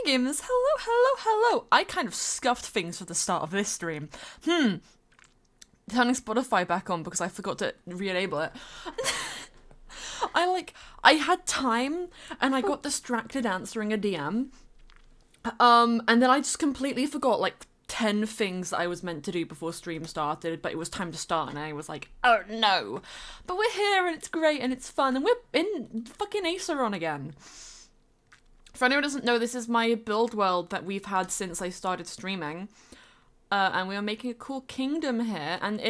Games, hello. I kind of scuffed things for the start of this stream. Turning Spotify back on because I forgot to re-enable it. I had time and I got distracted answering a DM. And then I just completely forgot like 10 things that I was meant to do before stream started, but it was time to start and I was like, oh no. But we're here and it's great and it's fun and we're in fucking Aceron again. For anyone who doesn't know, this is my build world that we've had since I started streaming. And we are making a cool kingdom here, and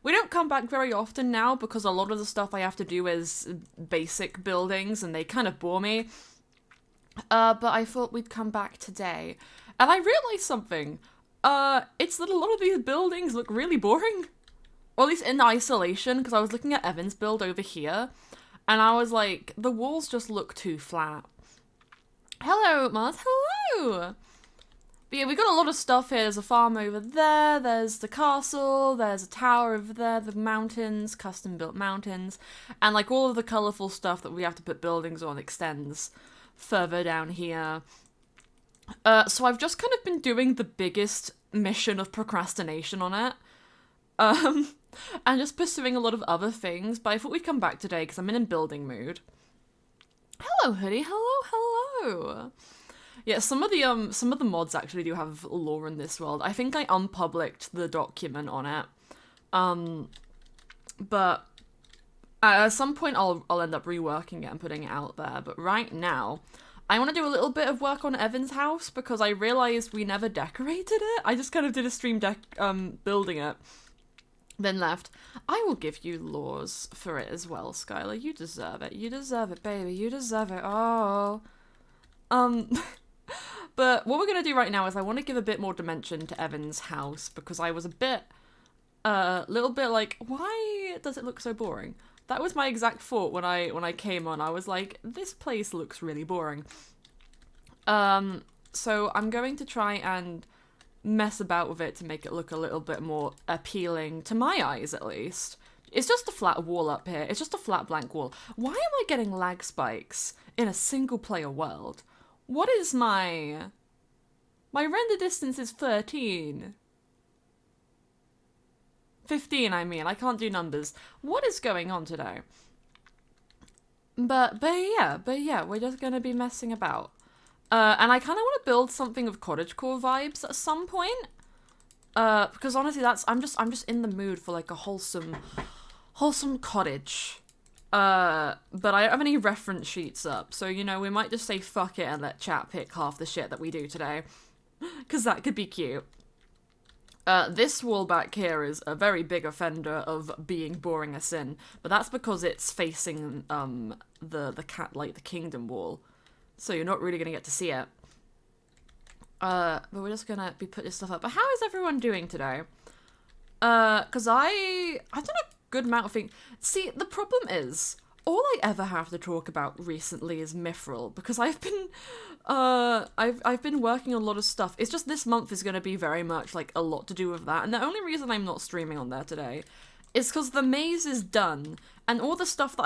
we don't come back very often now because a lot of the stuff I have to do is basic buildings and they kind of bore me. But I thought we'd come back today. And I realized something. It's that a lot of these buildings look really boring. Or at least in isolation, because I was looking at Evan's build over here, and I was like, the walls just look too flat. Hello, Mars. Hello! But yeah, we got a lot of stuff here. There's a farm over there, there's the castle, there's a tower over there, the mountains, custom-built mountains, and like all of the colourful stuff that we have to put buildings on extends further down here. So I've just kind of been doing the biggest mission of procrastination on it. And just pursuing a lot of other things, but I thought we'd come back today because I'm in a building mood. Hello, Hoodie. Hello. Yeah, some of the mods actually do have lore in this world. I think I unpublished the document on it. But at some point I'll end up reworking it and putting it out there. But right now, I want to do a little bit of work on Evan's house because I realized we never decorated it. I just kind of did a stream building it, then left. I will give you laws for it as well, Skylar. You deserve it. You deserve it, baby. You deserve it. Oh. But what we're going to do right now is I want to give a bit more dimension to Evan's house because I was a little bit like, why does it look so boring? That was my exact thought when I came on. I was like, this place looks really boring. So I'm going to try and mess about with it to make it look a little bit more appealing to my eyes, at least. It's just a flat wall up here. It's just a flat blank wall. Why am I getting lag spikes in a single player world? What is my render distance is 13. 15, I mean. I can't do numbers. What is going on today? But yeah, we're just gonna be messing about. And I kind of want to build something of cottagecore vibes at some point. Because honestly, I'm just in the mood for like a wholesome cottage. But I don't have any reference sheets up, so, you know, we might just say fuck it and let chat pick half the shit that we do today. Because that could be cute. This wall back here is a very big offender of being boring a sin, but that's because it's facing, the kingdom wall. So you're not really gonna get to see it. But we're just gonna be putting stuff up. But how is everyone doing today? Because I've done a good amount of things. See, the problem is, all I ever have to talk about recently is Mithril, because I've been working on a lot of stuff. It's just this month is going to be very much, like, a lot to do with that, and the only reason I'm not streaming on there today is because the maze is done, and all the stuff that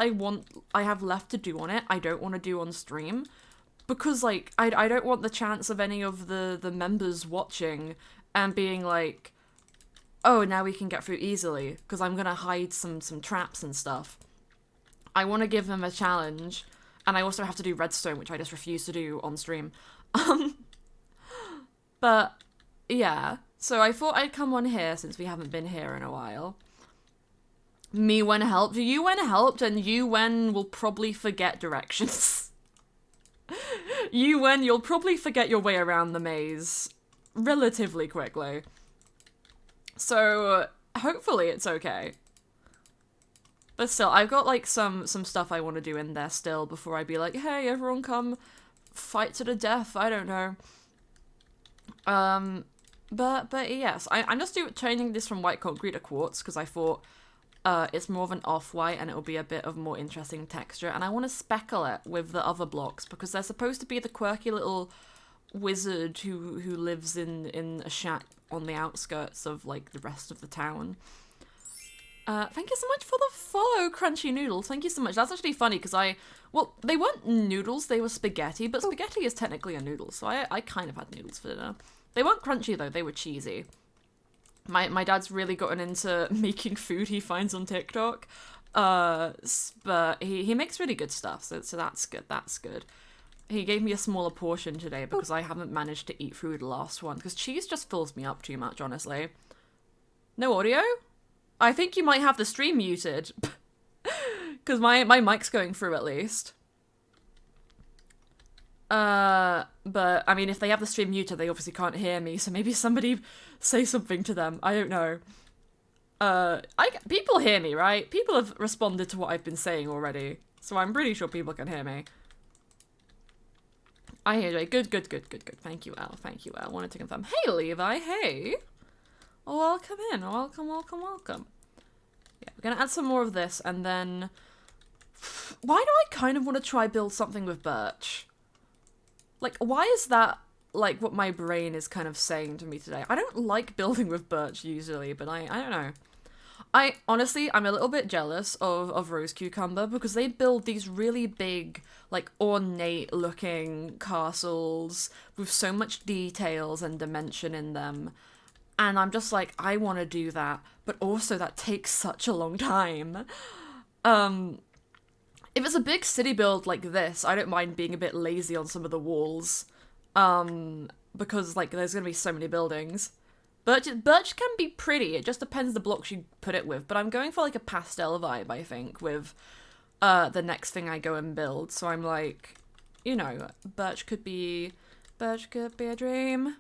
I have left to do on it, I don't want to do on stream, because, like, I don't want the chance of any of the members watching and being like, oh, now we can get through easily, because I'm going to hide some traps and stuff. I want to give them a challenge, and I also have to do redstone, which I just refuse to do on stream. But, yeah. So I thought I'd come on here, since we haven't been here in a while. Me when helped. You when helped, and you when will probably forget directions. You when you'll probably forget your way around the maze relatively quickly. So, hopefully it's okay. But still, I've got, like, some stuff I want to do in there still before I be like, hey, everyone come fight to the death, I don't know. But yes, I'm just changing this from white concrete to quartz, because I thought it's more of an off-white and it'll be a bit of more interesting texture, and I want to speckle it with the other blocks, because they're supposed to be the quirky little wizard who lives in a shack on the outskirts of, like, the rest of the town. Thank you so much for the follow, Crunchy Noodle. Thank you so much. That's actually funny, because I Well, they weren't noodles, they were spaghetti, but spaghetti is technically a noodle, so I kind of had noodles for dinner. They weren't crunchy though, they were cheesy. My dad's really gotten into making food he finds on TikTok. But he makes really good stuff, so that's good. He gave me a smaller portion today because I haven't managed to eat through the last one, because cheese just fills me up too much, honestly. No audio? I think you might have the stream muted. Because my mic's going through at least. But, I mean, if they have the stream muted, they obviously can't hear me, so maybe somebody say something to them. I don't know. People hear me, right? People have responded to what I've been saying already, so I'm pretty sure people can hear me. I hear you. Good. Thank you, Al. Wanted to confirm. Hey, Levi. Hey. Welcome in. Welcome. Yeah, we're gonna add some more of this, and then... Why do I kind of want to try build something with birch? Like, why is that, like, what my brain is kind of saying to me today? I don't like building with birch usually, but I don't know. Honestly, I'm a little bit jealous of Rose Cucumber, because they build these really big, like, ornate-looking castles with so much details and dimension in them. And I'm just like, I want to do that, but also that takes such a long time. If it's a big city build like this, I don't mind being a bit lazy on some of the walls. Because, like, there's gonna be so many buildings. Birch can be pretty, it just depends the blocks you put it with, but I'm going for, like, a pastel vibe, I think, with the next thing I go and build. So I'm like, you know, birch could be a dream.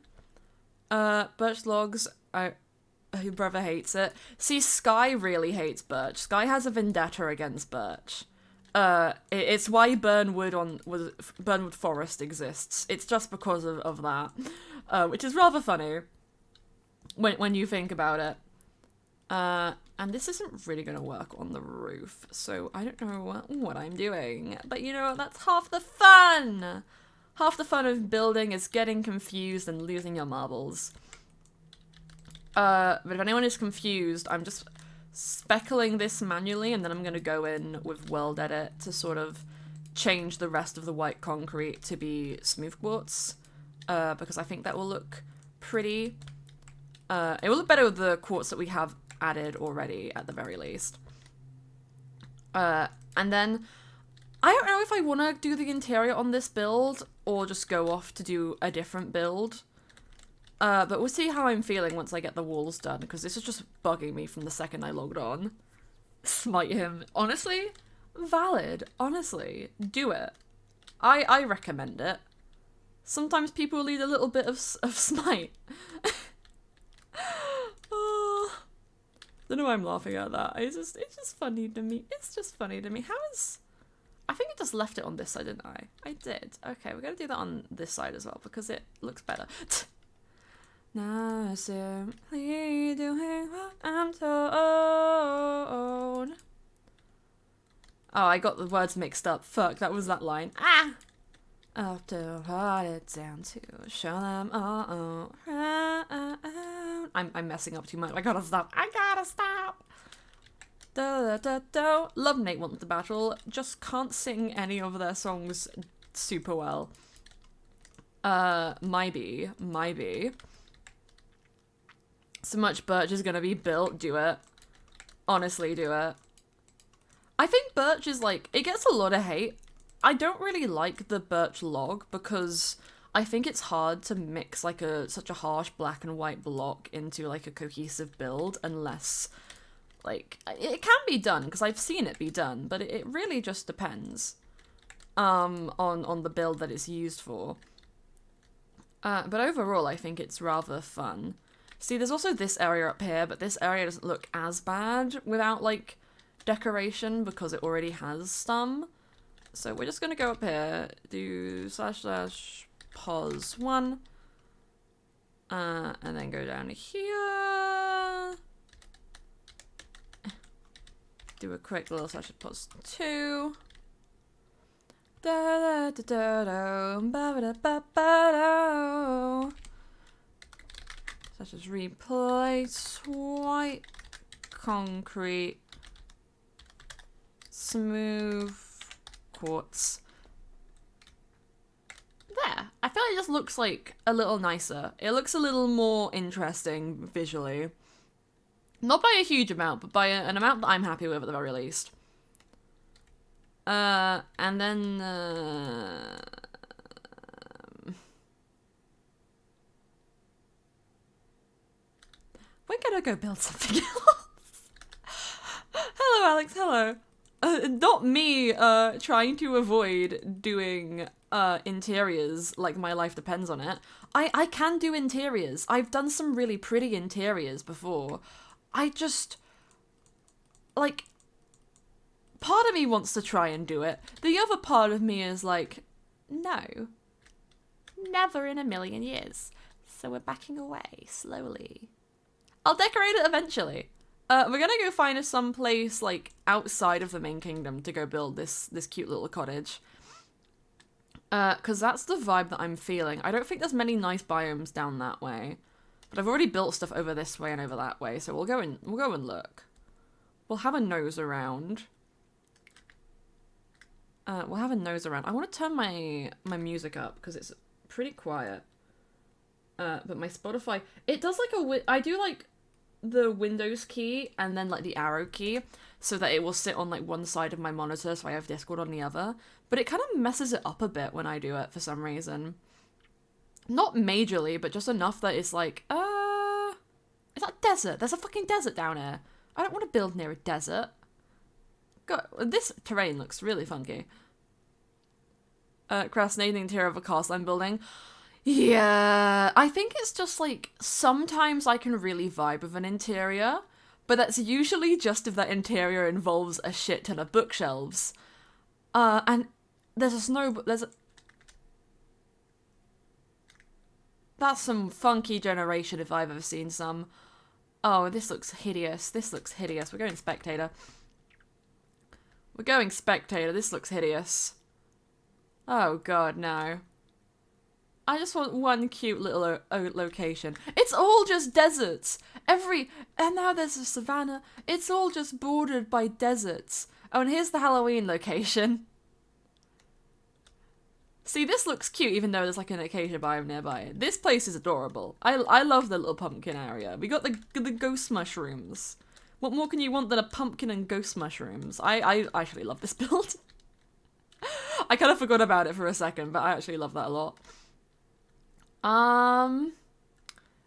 Birch logs, your brother hates it. See, Sky really hates birch. Sky has a vendetta against birch. It's why Burnwood Forest exists. It's just because of that, which is rather funny when you think about it. And this isn't really gonna work on the roof, so I don't know what I'm doing. But you know, that's half the fun! Half the fun of building is getting confused and losing your marbles. But if anyone is confused, I'm just speckling this manually, and then I'm gonna go in with World Edit to sort of change the rest of the white concrete to be smooth quartz, because I think that will look pretty. It will look better with the quartz that we have added already, at the very least. And then, I don't know if I want to do the interior on this build, or just go off to do a different build. But we'll see how I'm feeling once I get the walls done, because this is just bugging me from the second I logged on. Smite him. Honestly, valid. Honestly, do it. I recommend it. Sometimes people need a little bit of smite. Oh, don't know why I'm laughing at that. It's just funny to me. It's just funny to me. How is... I think I just left it on this side, didn't I? I did. Okay, we're gonna do that on this side as well, because it looks better. Now simply doing what I'm told. Oh, I got the words mixed up. Fuck, that was that line. Ah! Up to put it down to show them all around. I'm messing up too much. I gotta stop. Love Nate Wants to Battle. Just can't sing any of their songs super well. Maybe. So much birch is gonna be built. Do it. Honestly, do it. I think birch is like, it gets a lot of hate. I don't really like the birch log because I think it's hard to mix like such a harsh black and white block into like a cohesive build unless, like, it can be done because I've seen it be done, but it really just depends on the build that it's used for. But overall, I think it's rather fun. See, there's also this area up here, but this area doesn't look as bad without, like, decoration because it already has some. So we're just gonna go up here, do / pause 1, and then go down here, do a quick little / pause 2. Da da da da da ba da ba ba da. Such as replace white concrete, smooth quartz. There. I feel like it just looks like a little nicer. It looks a little more interesting visually. Not by a huge amount, but by an amount that I'm happy with at the very least. And then, we're gonna go build something else. Hello, Alex, hello. Not me, trying to avoid doing, interiors like my life depends on it. I can do interiors. I've done some really pretty interiors before. I just, like, part of me wants to try and do it. The other part of me is like, no. Never in a million years. So we're backing away, slowly. I'll decorate it eventually. We're gonna go find us someplace, like, outside of the main kingdom to go build this cute little cottage. Because that's the vibe that I'm feeling. I don't think there's many nice biomes down that way. But I've already built stuff over this way and over that way, so we'll go and look. We'll have a nose around. I want to turn my music up because it's pretty quiet. But my Spotify, it does like I do like the Windows key and then like the arrow key so that it will sit on like one side of my monitor so I have Discord on the other. But it kind of messes it up a bit when I do it for some reason. Not majorly, but just enough that it's like, is that desert? There's a fucking desert down here. I don't want to build near a desert. God, this terrain looks really funky. Procrastinating interior of a castle I'm building. Yeah, I think it's just like, sometimes I can really vibe with an interior, but that's usually just if that interior involves a shit ton of bookshelves. And there's that's some funky generation if I've ever seen some. Oh, this looks hideous. This looks hideous. We're going spectator. We're going spectator. This looks hideous. Oh god, no. I just want one cute little location. It's all just deserts. And now there's a savannah. It's all just bordered by deserts. Oh, and here's the Halloween location. See, this looks cute even though there's like an acacia biome nearby. This place is adorable. I love the little pumpkin area. We got the ghost mushrooms. What more can you want than a pumpkin and ghost mushrooms? I actually love this build. I kind of forgot about it for a second, but I actually love that a lot. And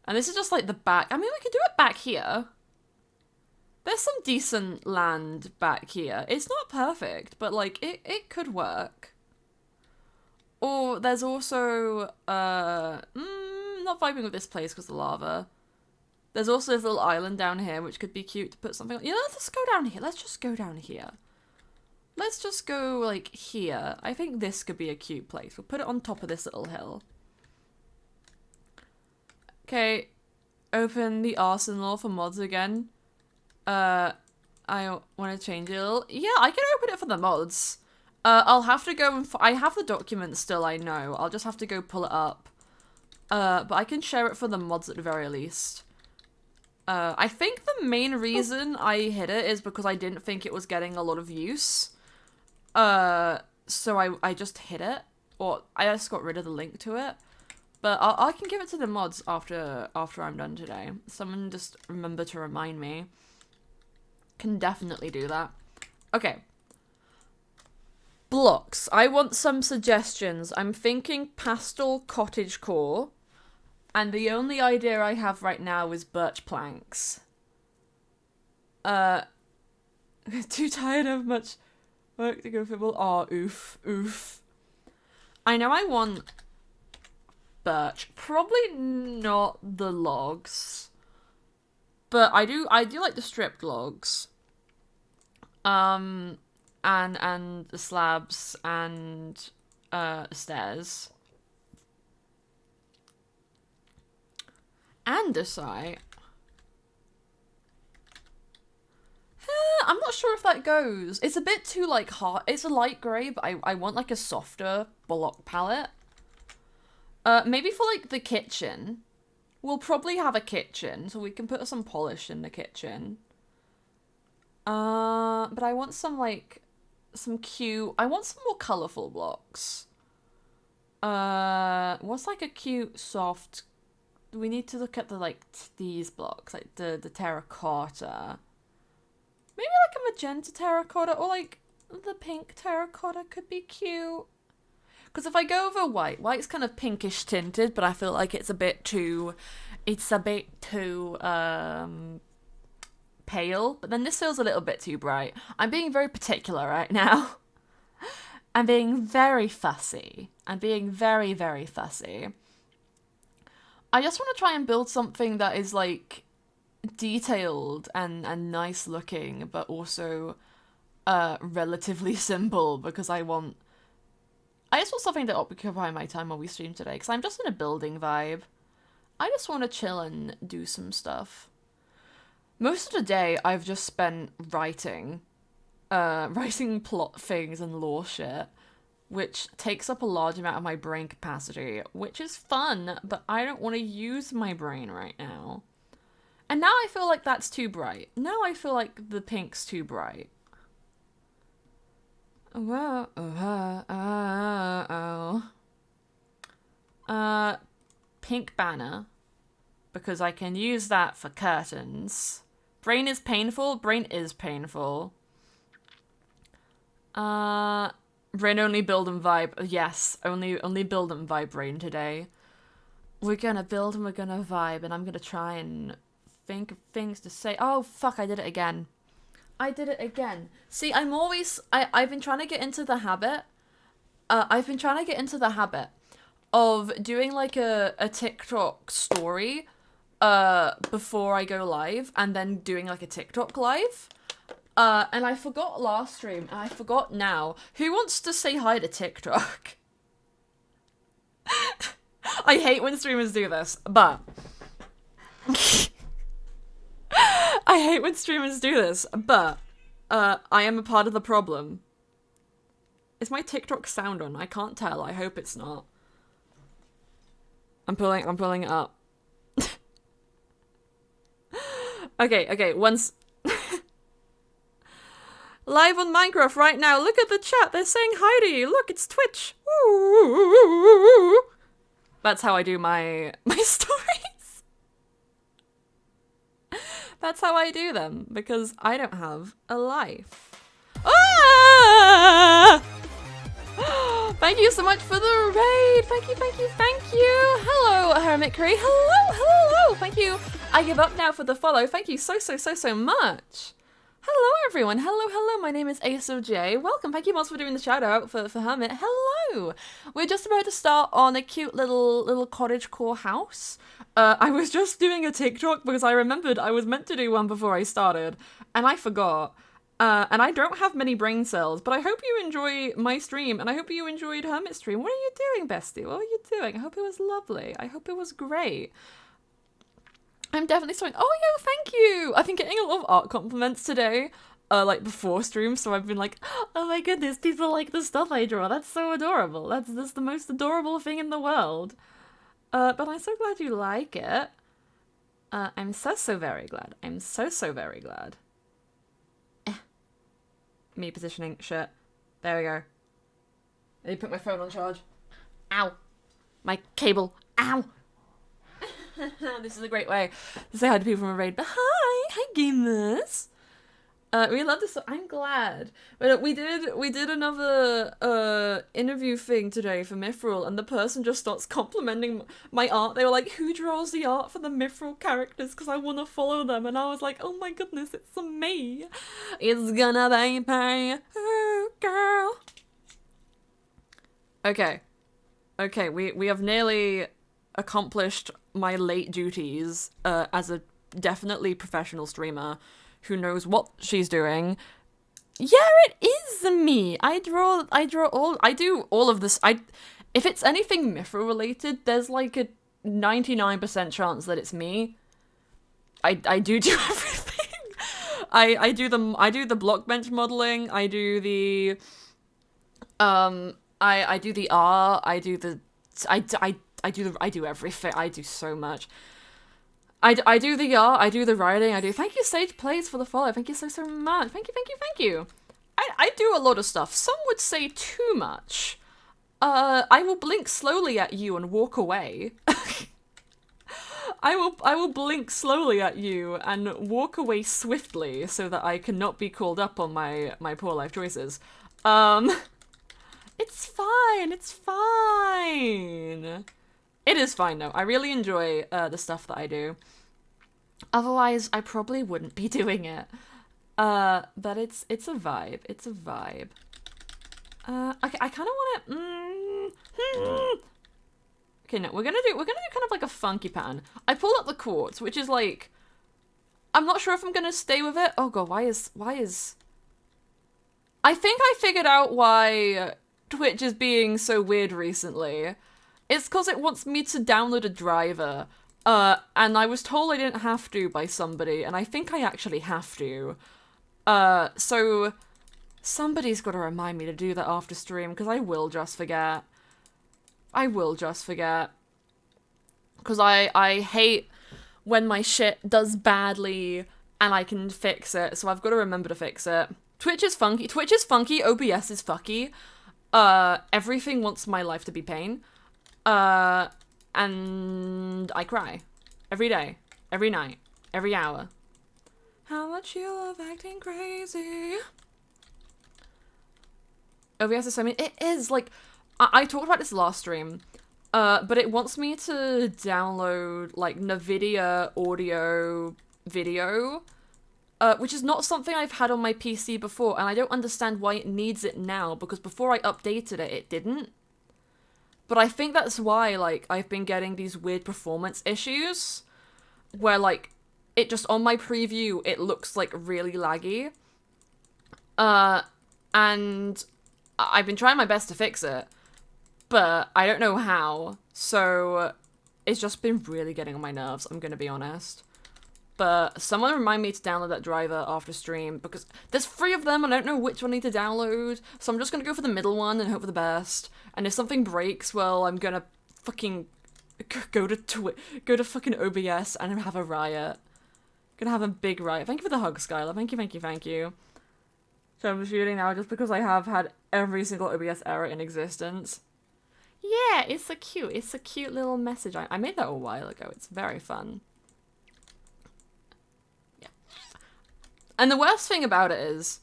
this is just like the back. I mean, we could do it back here. There's some decent land back here. It's not perfect, but like it could work. Or there's also not vibing with this place because of the lava. There's also this little island down here which could be cute to put something on. You know, let's go down here. Let's just go down here. Let's just go like here. I think this could be a cute place. We'll put it on top of this little hill. Okay, open the arsenal for mods again. I want to change it a little. Yeah, I can open it for the mods. I'll have to go and I have the document still, I know. I'll just have to go pull it up. But I can share it for the mods at the very least. I think the main reason I hid it is because I didn't think it was getting a lot of use. So I just hid it. Or I just got rid of the link to it. But I can give it to the mods after I'm done today. Someone just remember to remind me. Can definitely do that. Okay. Blocks. I want some suggestions. I'm thinking pastel cottage core. And the only idea I have right now is birch planks. Too tired of much work to go football. Oh, oof. Oof. I know I want birch. Probably not the logs. But I do like the stripped logs. And the slabs and stairs. Andesite. I'm not sure if that goes. It's a bit too like hard. It's a light grey, but I want like a softer block palette. Maybe for like the kitchen. We'll probably have a kitchen, so we can put some polish in the kitchen. But I want some like some cute... I want some more colourful blocks. What's like a cute, soft... We need to look at the, like, these blocks, like the terracotta. Maybe like a magenta terracotta, or like the pink terracotta could be cute. Because if I go over white's kind of pinkish tinted, but I feel like it's a bit too pale. But then this feels a little bit too bright. I'm being very particular right now. I'm being very fussy. I'm being very, very fussy. I just want to try and build something that is like detailed and nice looking, but also relatively simple, because I just want something to occupy my time while we stream today, because I'm just in a building vibe. I just want to chill and do some stuff. Most of the day I've just spent writing plot things and lore shit, which takes up a large amount of my brain capacity, which is fun, but I don't want to use my brain right now. And now I feel like that's too bright. Now I feel like the pink's too bright. Pink banner, because I can use that for curtains. Brain is painful. Brain is painful. Brain only build and vibe. Yes, only build and vibe brain today. We're gonna build and we're gonna vibe, and I'm gonna try and think of things to say. Oh fuck! I did it again. See, I've been trying to get into the habit. Of doing like a TikTok story before I go live, and then doing like a TikTok live. And I forgot last stream, and I forgot now. Who wants to say hi to TikTok? I hate when streamers do this, but... I am a part of the problem. Is my TikTok sound on? I can't tell. I hope it's not. I'm pulling it up. Okay, once... Live on Minecraft right now. Look at the chat. They're saying hi to you. Look, it's Twitch. Ooh. That's how I do my stories. That's how I do them, because I don't have a life. Ah! Thank you so much for the raid. Thank you. Hello, Hermit Cree. Hello. Thank you. I give up now for the follow. Thank you so much. Hello, everyone. Hello. My name is ASOJ. Welcome. Thank you, Mods, for doing the shout out for Hermit. Hello. We're just about to start on a cute little cottagecore house. I was just doing a TikTok because I remembered I was meant to do one before I started, and I forgot. And I don't have many brain cells, but I hope you enjoy my stream, and I hope you enjoyed Hermit's stream. What are you doing, bestie? What are you doing? I hope it was lovely. I hope it was great. I'm definitely starting. Oh, yo, thank you. I've been getting a lot of art compliments today, like before stream. So I've been like, oh my goodness, people like the stuff I draw. That's so adorable. That's the most adorable thing in the world. But I'm so glad you like it. I'm so very glad. I'm so very glad. Me positioning shit. There we go. I need to put my phone on charge. Ow. My cable. Ow. This is a great way to say hi to people from a raid. But hi gamers. We love this. I'm glad. But we did another interview thing today for Mithril, and the person just starts complimenting my art. They were like, "Who draws the art for the Mithril characters? Because I want to follow them." And I was like, "Oh my goodness, it's me. It's gonna be me, girl." Okay. We have nearly accomplished my late duties as a definitely professional streamer who knows what she's doing. Yeah, it is me. I do all of this. If it's anything Mithril related, there's like a 99% chance that it's me. I do everything. I do the block bench modeling. I do the I do the art. I do everything. I do so much. I do the art. I do the writing. Thank you, Sage Plays, for the follow. Thank you so much. Thank you. I do a lot of stuff. Some would say too much. I will blink slowly at you and walk away. I will blink slowly at you and walk away swiftly so that I cannot be called up on my poor life choices. It's fine. It's fine. It is fine though. I really enjoy the stuff that I do. Otherwise, I probably wouldn't be doing it. But it's a vibe. It's a vibe. Okay, I kind of want to. Okay, no, we're gonna do kind of like a funky pattern. I pulled up the chords, which is like, I'm not sure if I'm gonna stay with it. Oh god, why is? I think I figured out why Twitch is being so weird recently. It's because it wants me to download a driver. And I was told I didn't have to by somebody, and I think I actually have to. So somebody's got to remind me to do that after stream, because I will just forget. I will just forget. Because I hate when my shit does badly and I can fix it, so I've got to remember to fix it. Twitch is funky, OBS is fucky. Everything wants my life to be pain. And I cry. Every day. Every night. Every hour. How much you love acting crazy. OBS is so mean. It is, like, I talked about this last stream, but it wants me to download, like, NVIDIA audio video, which is not something I've had on my PC before, and I don't understand why it needs it now, because before I updated it, it didn't. But I think that's why, like, I've been getting these weird performance issues, where, like, it just, on my preview, it looks, like, really laggy. And I've been trying my best to fix it, but I don't know how, so it's just been really getting on my nerves, I'm gonna be honest. But someone remind me to download that driver after stream, because there's 3 of them and I don't know which one I need to download, so I'm just gonna go for the middle one and hope for the best. And if something breaks, well, I'm gonna fucking go to fucking OBS and have a riot. Gonna have a big riot. Thank you for the hug, Skylar. Thank you, thank you, thank you. So I'm shooting now just because I have had every single OBS error in existence. Yeah, it's a cute little message. I made that a while ago. It's very fun. Yeah. And the worst thing about it is,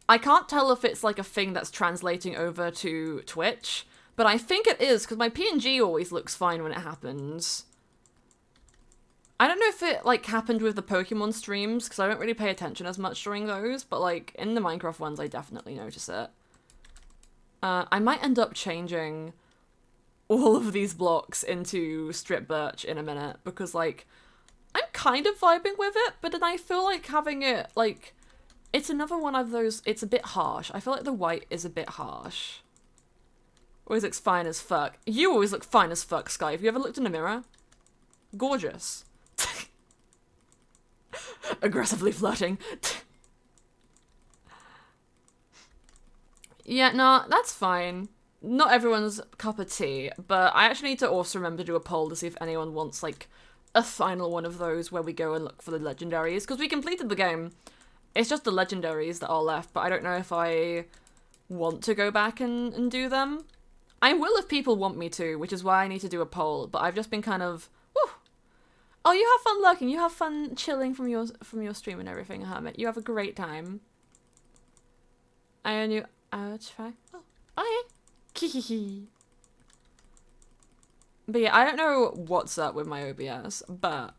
I can't tell if it's like a thing that's translating over to Twitch, but I think it is, because my PNG always looks fine when it happens. I don't know if it, like, happened with the Pokemon streams, because I don't really pay attention as much during those, but, like, in the Minecraft ones, I definitely notice it. I might end up changing all of these blocks into strip birch in a minute, because, like, I'm kind of vibing with it, but then I feel like having it, like, it's another one of those, it's a bit harsh. I feel like the white is a bit harsh. Always looks fine as fuck. You always look fine as fuck, Sky. Have you ever looked in a mirror? Gorgeous. Aggressively flirting. Yeah, no, that's fine. Not everyone's cup of tea, but I actually need to also remember to do a poll to see if anyone wants, like, a final one of those where we go and look for the legendaries, because we completed the game. It's just the legendaries that are left, but I don't know if I want to go back and do them. I will if people want me to, which is why I need to do a poll, but I've just been kind of, whew. Oh, you have fun lurking, you have fun chilling from your stream and everything, Hermit. You have a great time. I own you. Try. Oh, okay. Kihihi. But yeah, I don't know what's up with my OBS, but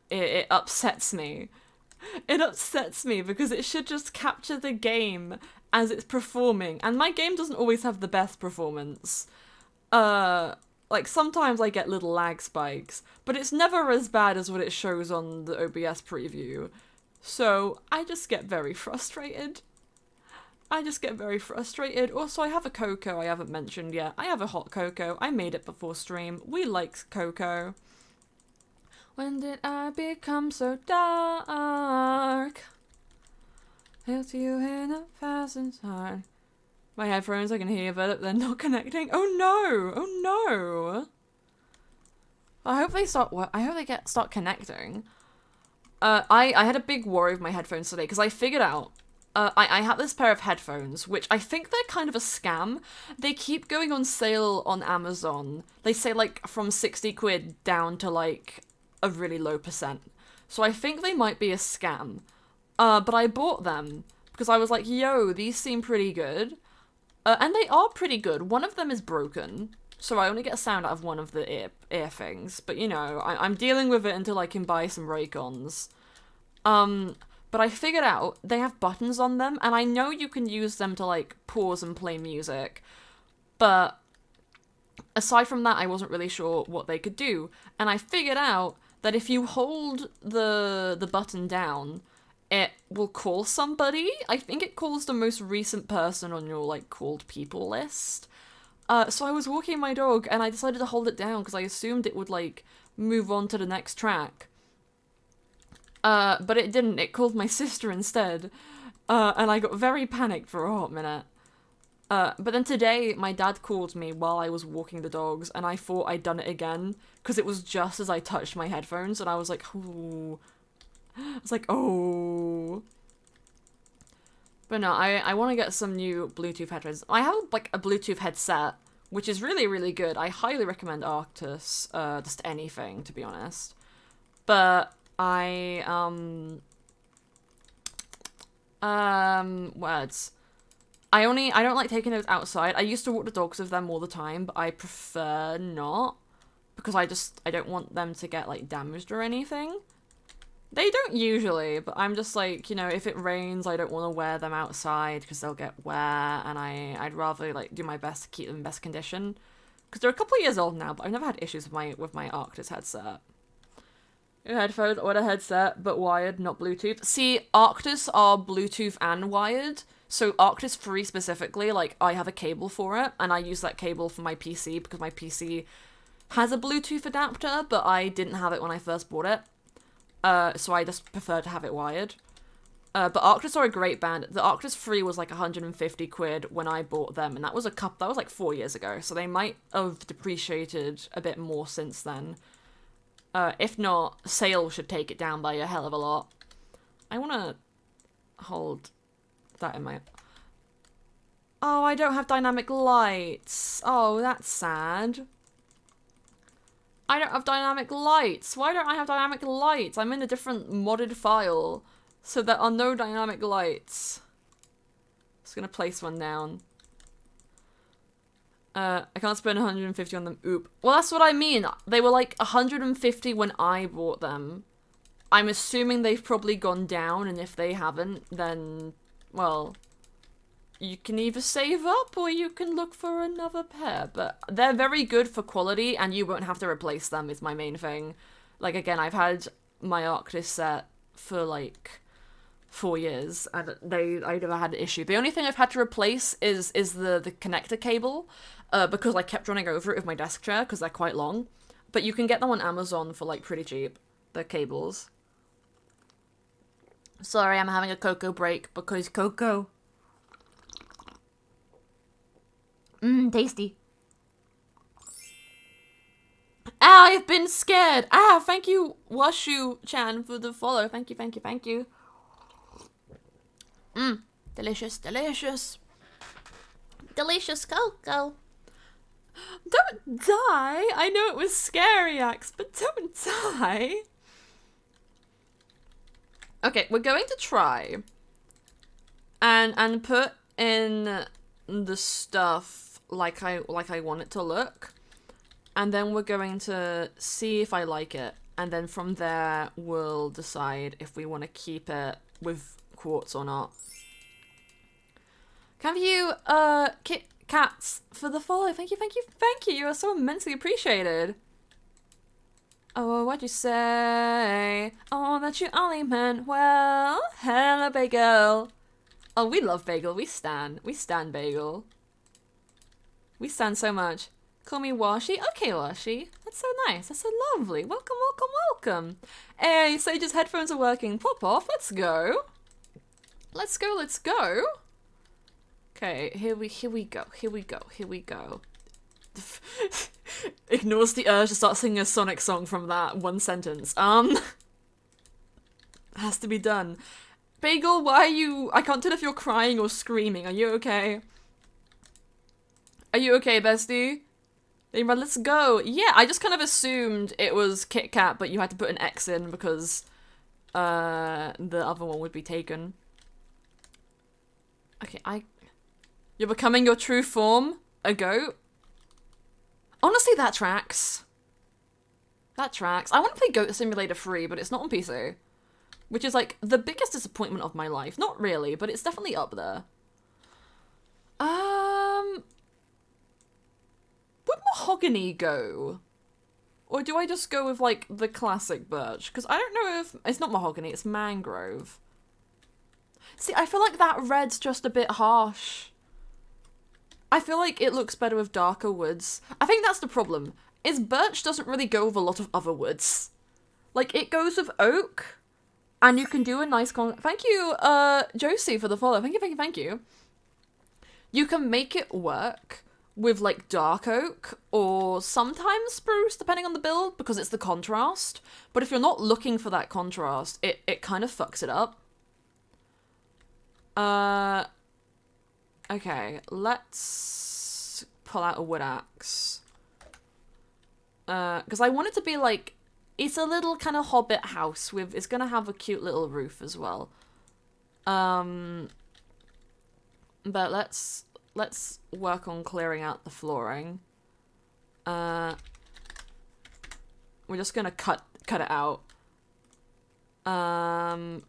it upsets me. It upsets me because it should just capture the game as it's performing, and my game doesn't always have the best performance. Like, sometimes I get little lag spikes, but it's never as bad as what it shows on the OBS preview. So I just get very frustrated. Also, I have a cocoa I haven't mentioned yet. I have a hot cocoa. I made it before stream. We like cocoa. When did I become so dark? Held you in a thousand heart. My headphones, I can hear, but they're not connecting. Oh no! Oh no! I hope they start connecting. I had a big worry with my headphones today because I figured out I have this pair of headphones, which I think they're kind of a scam. They keep going on sale on Amazon. They say, like, from 60 quid down to, like, a really low percent. So I think they might be a scam. But I bought them because I was like, yo, these seem pretty good. And they are pretty good. One of them is broken, so I only get a sound out of one of the ear things. But, you know, I'm dealing with it until I can buy some Raycons. But I figured out they have buttons on them, and I know you can use them to, like, pause and play music. But aside from that, I wasn't really sure what they could do. And I figured out that if you hold the button down, it will call somebody. I think it calls the most recent person on your, like, called people list. So I was walking my dog, and I decided to hold it down because I assumed it would, like, move on to the next track. But it didn't. It called my sister instead. And I got very panicked for a hot minute. But then today, my dad called me while I was walking the dogs, and I thought I'd done it again, because it was just as I touched my headphones, and I was like, ooh. I was like, oh. But no, I want to get some new Bluetooth headphones. I have, like, a Bluetooth headset, which is really, really good. I highly recommend Arctis, just anything, to be honest. But words. I don't like taking those outside. I used to walk the dogs with them all the time, but I prefer not, because I don't want them to get, like, damaged or anything. They don't usually, but I'm just like, you know, if it rains, I don't want to wear them outside because they'll get wet, and I'd rather, like, do my best to keep them in best condition. Because they're a couple of years old now, but I've never had issues with my Arctis headset. Headphones or a headset, but wired, not Bluetooth. See, Arctis are Bluetooth and wired. So Arctis 3 specifically, like, I have a cable for it, and I use that cable for my PC because my PC has a Bluetooth adapter, but I didn't have it when I first bought it. So I just prefer to have it wired. But Arctis are a great band. The Arctis 3 was like 150 quid when I bought them, and that was like 4 years ago, so they might have depreciated a bit more since then. If not, sale should take it down by a hell of a lot. I want to hold that in my... Oh, I don't have dynamic lights. Oh, that's sad. I don't have dynamic lights. Why don't I have dynamic lights? I'm in a different modded file, so there are no dynamic lights. Just gonna place one down. I can't spend 150 on them. Oop. Well, that's what I mean. They were like 150 when I bought them. I'm assuming they've probably gone down, and if they haven't, then, well, you can either save up or you can look for another pair. But they're very good for quality, and you won't have to replace them is my main thing. Like, again, I've had my Arctis set for like 4 years, and I never had an issue. The only thing I've had to replace is the connector cable, because I kept running over it with my desk chair because they're quite long. But you can get them on Amazon for like pretty cheap, the cables. Sorry, I'm having a cocoa break because cocoa. Tasty. Ah, I've been scared. Ah, thank you, Washu-chan, for the follow. Thank you, thank you, thank you. Delicious, delicious. Delicious cocoa. Don't die. I know it was scary, Axe, but don't die. Okay, we're going to try and put in the stuff like I want it to look, and then we're going to see if I like it, and then from there we'll decide if we want to keep it with quartz or not. Can you Kit Cats for the follow? Thank you, thank you, thank you. You are so immensely appreciated. Oh, what'd you say? Oh, that you only meant well. Hello, Bagel. Oh, we love Bagel. We stan Bagel. We stan so much. Call me Washi. Okay, Washi. That's so nice. That's so lovely. Welcome, welcome, welcome. Hey, Sage's headphones are working. Pop off. Let's go. Let's go. Let's go. Okay, here we go. Here we go. Here we go. Ignores the urge to start singing a Sonic song from that one sentence. Has to be done. Bagel, why are you... I can't tell if you're crying or screaming. Are you okay? Are you okay, bestie? Let's go. Yeah, I just kind of assumed it was Kit Kat, but you had to put an X in because the other one would be taken. Okay, You're becoming your true form? A goat? Honestly, that tracks. That tracks. I want to play Goat Simulator 3, but it's not on PC. Which is, like, the biggest disappointment of my life. Not really, but it's definitely up there. Would mahogany go? Or do I just go with, like, the classic birch? Because I don't know if... It's not mahogany, it's mangrove. See, I feel like that red's just a bit harsh. I feel like it looks better with darker woods. I think that's the problem. Is birch doesn't really go with a lot of other woods. Like, it goes with oak, and you can do a nice Thank you, Josie, for the follow. Thank you. You can make it work with, like, dark oak, or sometimes spruce, depending on the build, because it's the contrast. But if you're not looking for that contrast, it kind of fucks it up. Okay, let's pull out a wood axe. Because I want it to be, like, it's a little kind of hobbit house with, it's gonna have a cute little roof as well. But let's work on clearing out the flooring. We're just gonna cut it out.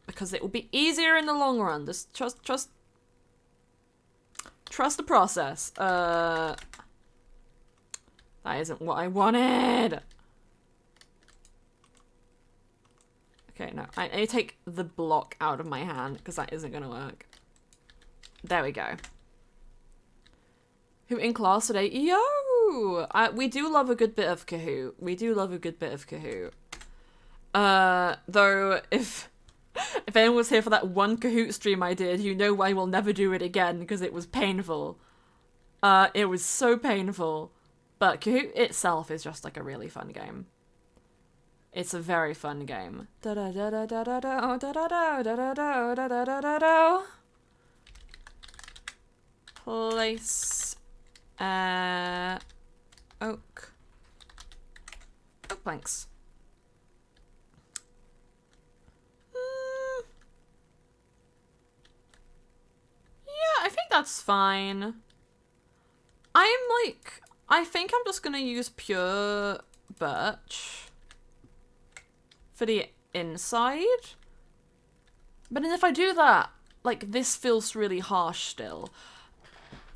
Because it will be easier in the long run. Just trust the process. That isn't what I wanted. Okay, no. I need to take the block out of my hand because that isn't gonna work. There we go. Who in class today? Yo! We do love a good bit of Kahoot. We do love a good bit of Kahoot. Though, if anyone was here for that one Kahoot stream I did, you know I will never do it again because it was painful. It was so painful. But Kahoot itself is just like a really fun game. It's a very fun game. Place oak planks. Yeah, I think that's fine. I think I'm just gonna use pure birch for the inside. But then if I do that, like, this feels really harsh still.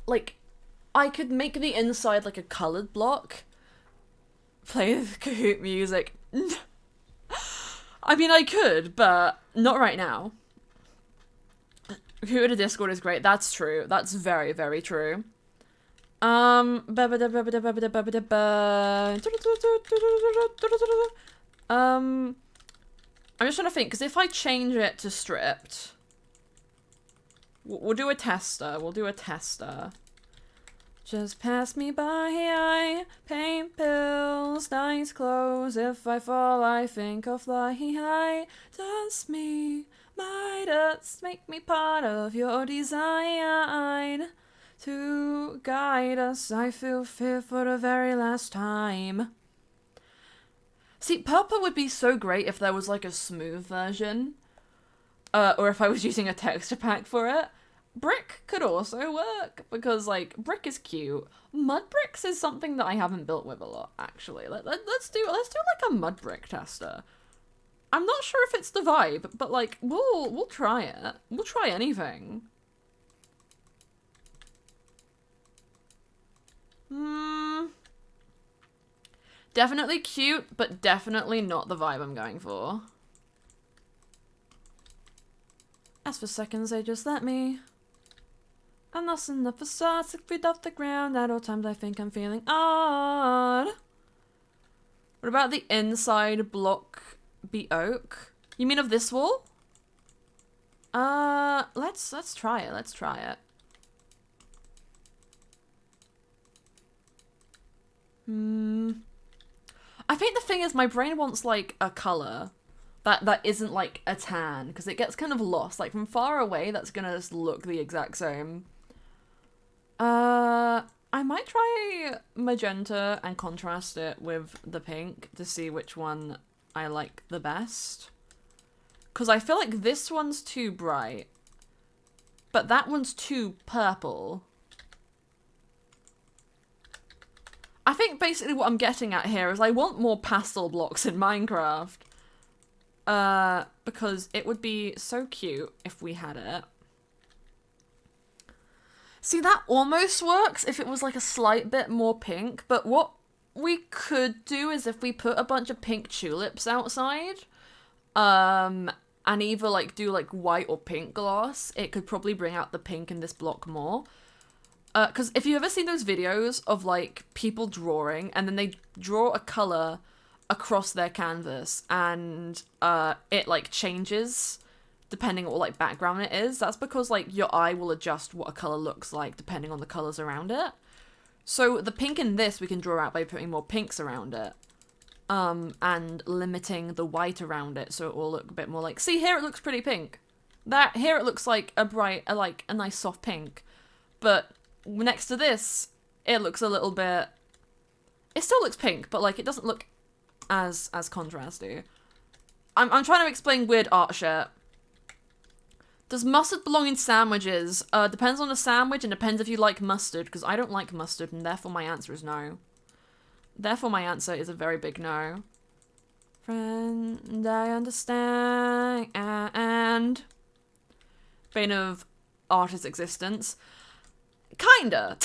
Like, I could make the inside like a coloured block. Play the Kahoot music. I mean, I could, but not right now. Kahoot in a Discord is great. That's true. That's very, very true. I'm just trying to think, because if I change it to stripped, we'll do a tester. We'll do a tester. Just pass me by, I paint pills, nice clothes. If I fall, I think I'll fly high. Dust me, my dust, make me part of your design. To guide us, I feel fear for the very last time. See, purple would be so great if there was like a smooth version. Or if I was using a texture pack for it. Brick could also work, because like, brick is cute. Mud bricks is something that I haven't built with a lot, actually. Let's do like a mud brick tester. I'm not sure if it's the vibe, but like, we'll try it. We'll try anything. Definitely cute, but definitely not the vibe I'm going for. As for seconds, they just let me. I'm lost in the facade, 6 feet off the ground. At all times I think I'm feeling odd. What about the inside block be oak? You mean of this wall? Let's try it. Let's try it. I think the thing is my brain wants like a color. That isn't like a tan, because it gets kind of lost. Like from far away, that's gonna just look the exact same. I might try magenta and contrast it with the pink to see which one I like the best. Because I feel like this one's too bright, but that one's too purple. I think basically what I'm getting at here is I want more pastel blocks in Minecraft. Because it would be so cute if we had it. See, that almost works if it was like a slight bit more pink, but what we could do is if we put a bunch of pink tulips outside, and either like do like white or pink gloss, it could probably bring out the pink in this block more. Because if you've ever seen those videos of like people drawing and then they draw a color across their canvas and it like changes depending on what like background it is, that's because like your eye will adjust what a color looks like depending on the colors around it. So the pink in this we can draw out by putting more pinks around it, and limiting the white around it so it will look a bit more like, see here it looks pretty pink, that here it looks like a bright, like a nice soft pink, but next to this it looks a little bit, it still looks pink but like it doesn't look as contrasty. I'm trying to explain weird art shit. Does mustard belong in sandwiches? Depends on the sandwich and depends if you like mustard, because I don't like mustard and therefore my answer is no. Therefore my answer is a very big no. Friend, I understand. And bane of artist existence. Kinda.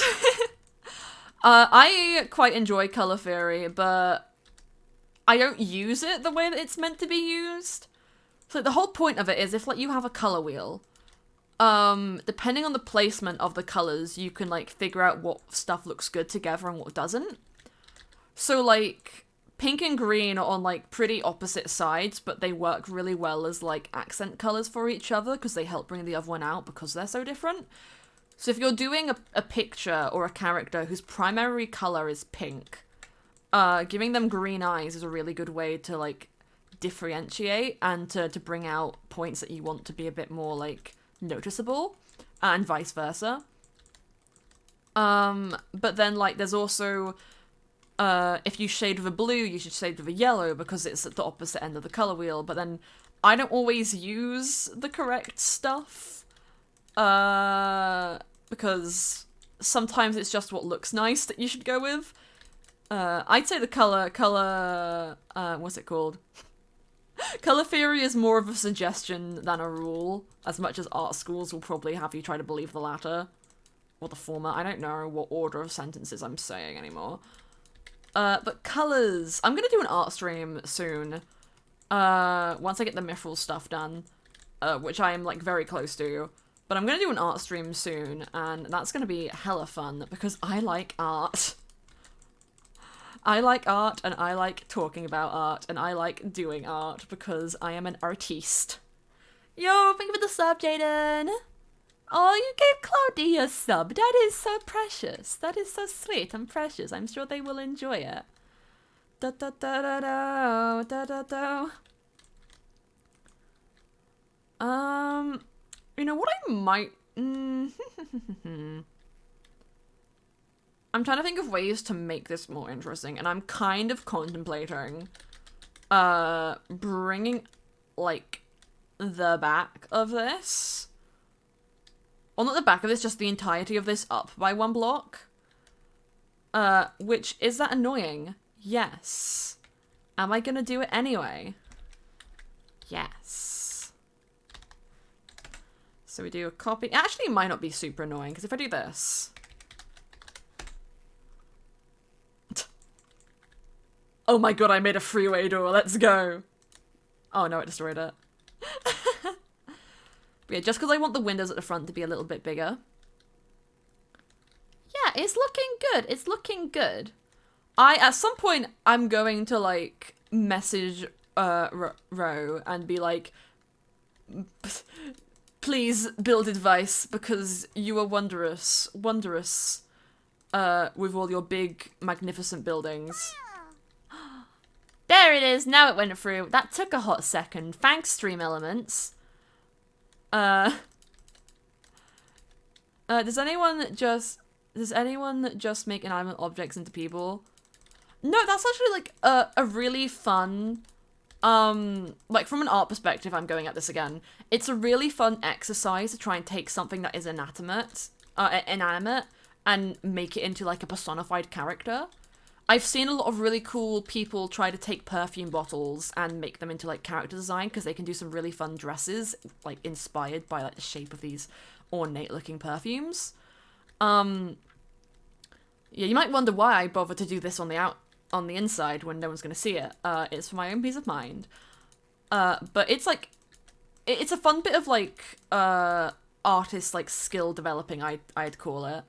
I quite enjoy colour theory, but I don't use it the way that it's meant to be used. So the whole point of it is if like you have a colour wheel, depending on the placement of the colours, you can like figure out what stuff looks good together and what doesn't. So like pink and green are on like pretty opposite sides, but they work really well as like accent colours for each other because they help bring the other one out because they're so different. So if you're doing a picture or a character whose primary colour is pink, giving them green eyes is a really good way to like differentiate and to bring out points that you want to be a bit more like noticeable, and vice versa. But then like there's also if you shade with a blue, you should shade with a yellow because it's at the opposite end of the color wheel. But then I don't always use the correct stuff because sometimes it's just what looks nice that you should go with. I'd say the color what's it called? Color theory is more of a suggestion than a rule, as much as art schools will probably have you try to believe the latter. Or the former. I don't know what order of sentences I'm saying anymore. But colours. I'm gonna do an art stream soon. Once I get the Mithril stuff done. Which I am, like, very close to. But I'm gonna do an art stream soon, and that's gonna be hella fun, because I like art. I like art, and I like talking about art, and I like doing art, because I am an artiste. Yo, thank you for the sub, Jaden! Oh, you gave Claudia a sub. That is so precious. That is so sweet and precious. I'm sure they will enjoy it. Da da da da da da da da. You know what I might... I'm trying to think of ways to make this more interesting, and I'm kind of contemplating bringing, like, the back of this. Well, not the back of this, just the entirety of this up by one block. Which, is that annoying? Yes. Am I gonna do it anyway? Yes. So we do a copy. Actually, it might not be super annoying, because if I do this... Oh my god, I made a freeway door, let's go! Oh no, it destroyed it. But yeah, just because I want the windows at the front to be a little bit bigger. Yeah, it's looking good, it's looking good. At some point, I'm going to, like, message Ro and be like, please build advice, because you are wondrous, with all your big, magnificent buildings. There it is. Now it went through. That took a hot second. Thanks, Stream Elements. Does anyone just make inanimate objects into people? No, that's actually like a really fun, like from an art perspective, I'm going at this again. It's a really fun exercise to try and take something that is inanimate, and make it into like a personified character. I've seen a lot of really cool people try to take perfume bottles and make them into like character design because they can do some really fun dresses, like inspired by like the shape of these ornate looking perfumes. Yeah, you might wonder why I bother to do this on the inside when no one's gonna see it. It's for my own peace of mind. But it's like, it's a fun bit of like artist like skill developing, I'd call it.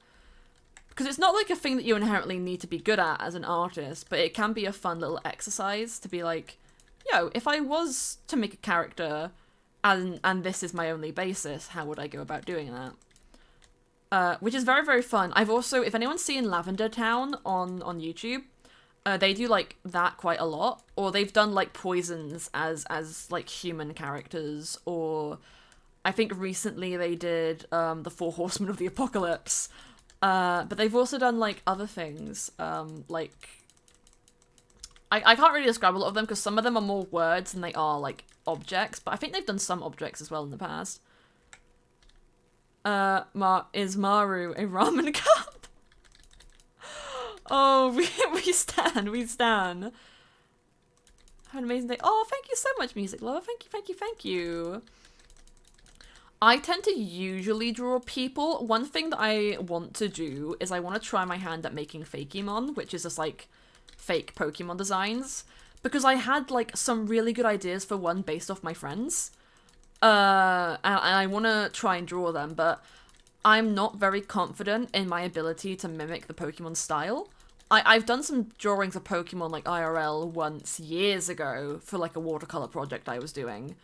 Because it's not like a thing that you inherently need to be good at as an artist, but it can be a fun little exercise to be like, yo, if I was to make a character and this is my only basis, how would I go about doing that? Which is very, very fun. I've also, if anyone's seen Lavender Town on YouTube, they do like that quite a lot. Or they've done like poisons as like human characters. Or I think recently they did the Four Horsemen of the Apocalypse. But they've also done, like, other things, like... I can't really describe a lot of them, because some of them are more words than they are, like, objects, but I think they've done some objects as well in the past. Is Maru a ramen cup? Oh, we stan. Have an amazing day. Oh, thank you so much, Music Lover. Thank you. I tend to usually draw people. One thing that I want to do is I want to try my hand at making Fakemon, which is just like fake Pokemon designs, because I had like some really good ideas for one based off my friends. And I want to try and draw them, but I'm not very confident in my ability to mimic the Pokemon style. I've done some drawings of Pokemon like IRL once years ago for like a watercolor project I was doing.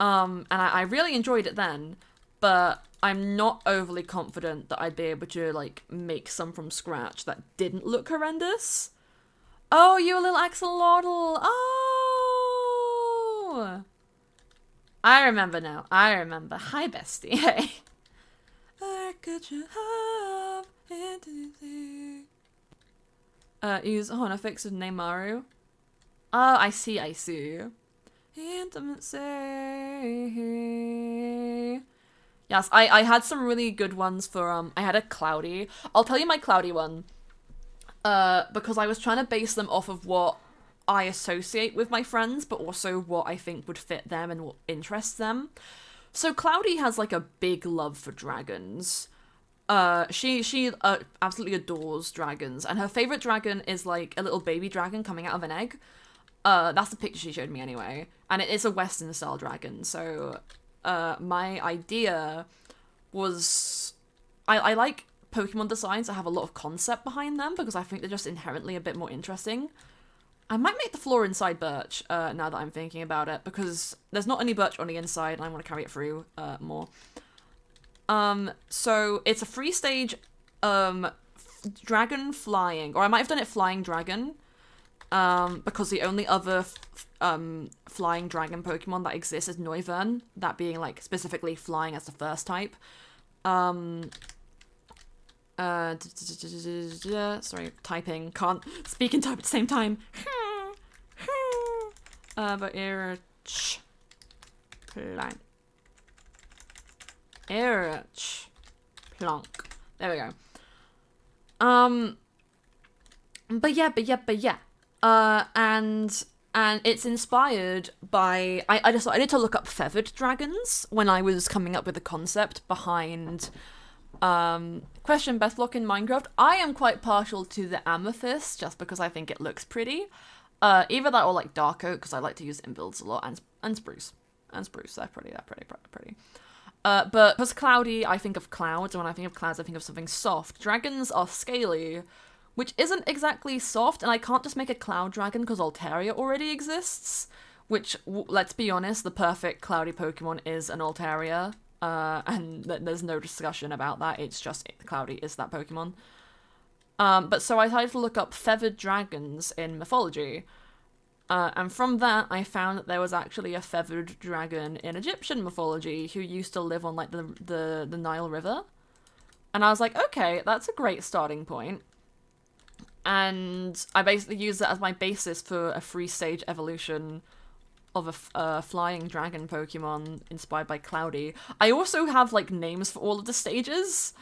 And I really enjoyed it then, but I'm not overly confident that I'd be able to, like, make some from scratch that didn't look horrendous. Oh, you a little axolotl! Oh! I remember now. I remember. Hi, bestie. Hey. I could you have use Honafix with Neymaru. Oh, I see. Intimacy. Yes, I had some really good ones for, I had a Cloudy. I'll tell you my Cloudy one. Because I was trying to base them off of what I associate with my friends, but also what I think would fit them and what interests them. So Cloudy has, like, a big love for dragons. She absolutely adores dragons, and her favorite dragon is, like, a little baby dragon coming out of an egg. That's the picture she showed me anyway. And it is a Western-style dragon, so, my idea was... I like Pokemon designs that have a lot of concept behind them, because I think they're just inherently a bit more interesting. I might make the floor inside birch, now that I'm thinking about it, because there's not any birch on the inside, and I want to carry it through, more. So, it's a free-stage, dragon flying, or I might have done it flying dragon, because the only other flying dragon Pokemon that exists is Noivern, that being like specifically flying as the first type. Sorry, typing, can't speak and type at the same time. But plonk. There we go. But yeah. And it's inspired by... I decided to look up feathered dragons when I was coming up with the concept behind... question, best block in Minecraft? I am quite partial to the amethyst, just because I think it looks pretty. Either that or, like, dark oak, because I like to use it in builds a lot, and spruce. They're pretty. But because Cloudy, I think of clouds, and when I think of clouds, I think of something soft. Dragons are scaly, which isn't exactly soft, and I can't just make a cloud dragon because Altaria already exists, which, let's be honest, the perfect cloudy Pokemon is an Altaria, and there's no discussion about that, it's just Cloudy is that Pokemon. But so I tried to look up feathered dragons in mythology, And from that, I found that there was actually a feathered dragon in Egyptian mythology who used to live on like the Nile River. And I was like, okay, that's a great starting point. And I basically used that as my basis for a 3-stage evolution of a flying dragon Pokemon inspired by Cloudy. I also have like names for all of the stages.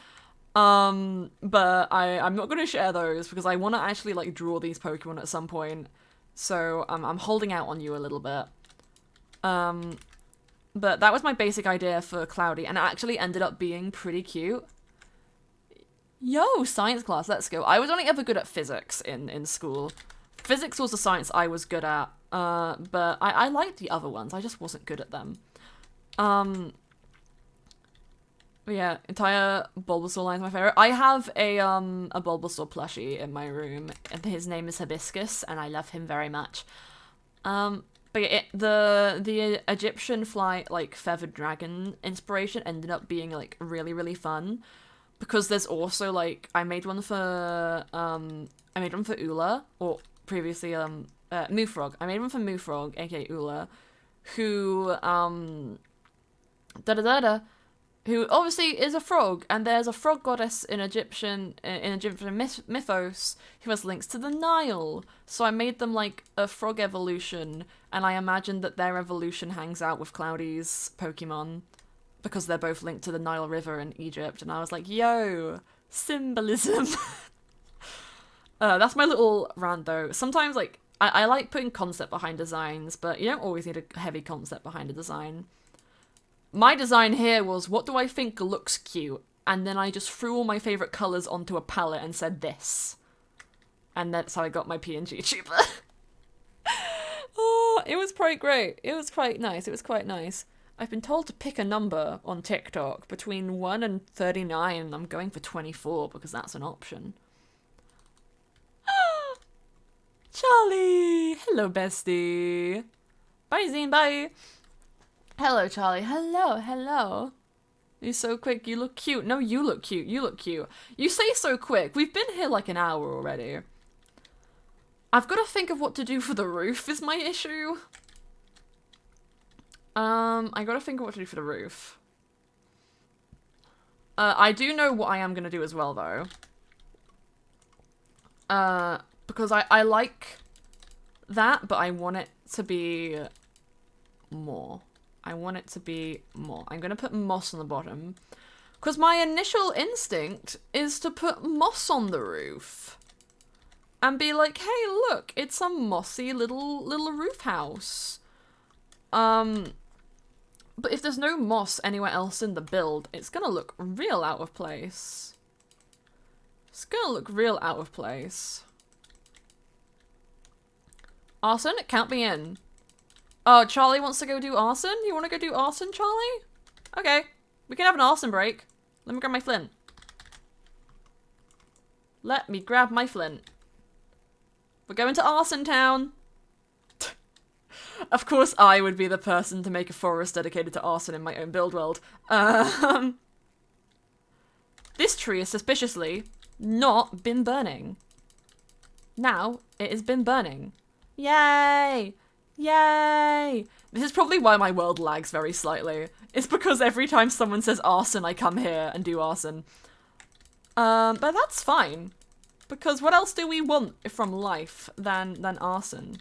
But I'm not going to share those because I want to actually like draw these Pokemon at some point. So I'm holding out on you a little bit. But that was my basic idea for Cloudy, and it actually ended up being pretty cute. Yo, science class, let's go. I was only ever good at physics in school. Physics was the science I was good at, but I liked the other ones. I just wasn't good at them. But yeah, entire Bulbasaur line is my favorite. I have a Bulbasaur plushie in my room, and his name is Hibiscus, and I love him very much. But yeah, the Egyptian like feathered dragon inspiration ended up being like really, really fun, because there's also like I made one for Ula, or previously Moofrog. I made one for Moofrog, aka Ula, who who obviously is a frog, and there's a frog goddess in Egyptian mythos who has links to the Nile. So I made them like a frog evolution, and I imagined that their evolution hangs out with Cloudy's Pokemon because they're both linked to the Nile River in Egypt. And I was like, yo, symbolism. That's my little rant though. Sometimes like I like putting concept behind designs, but you don't always need a heavy concept behind a design. My design here was, what do I think looks cute? And then I just threw all my favourite colours onto a palette and said this. And that's how I got my PNG tuber. Oh, it was quite great. It was quite nice. It was quite nice. I've been told to pick a number on TikTok between 1 and 39, and I'm going for 24 because that's an option. Charlie! Hello, bestie. Bye, Zine, bye. Hello, Charlie. Hello, hello. You're so quick. You look cute. No, you look cute. You look cute. You say so quick. We've been here like an hour already. I've got to think of what to do for the roof is my issue. I got to think of what to do for the roof. I do know what I am going to do as well, though. Because I like that, but I want it to be more. I want it to be more. I'm going to put moss on the bottom. Because my initial instinct is to put moss on the roof. And be like, hey, look, it's a mossy little roof house. But if there's no moss anywhere else in the build, it's going to look real out of place. It's going to look real out of place. Arson, count me in. Oh, Charlie wants to go do arson? You want to go do arson, Charlie? Okay. We can have an arson break. Let me grab my flint. Let me grab my flint. We're going to Arson Town. Of course I would be the person to make a forest dedicated to arson in my own build world. This tree is suspiciously not been burning. Now it has been burning. Yay! Yay! This is probably why my world lags very slightly. It's because every time someone says arson, I come here and do arson. But that's fine. Because what else do we want from life than arson?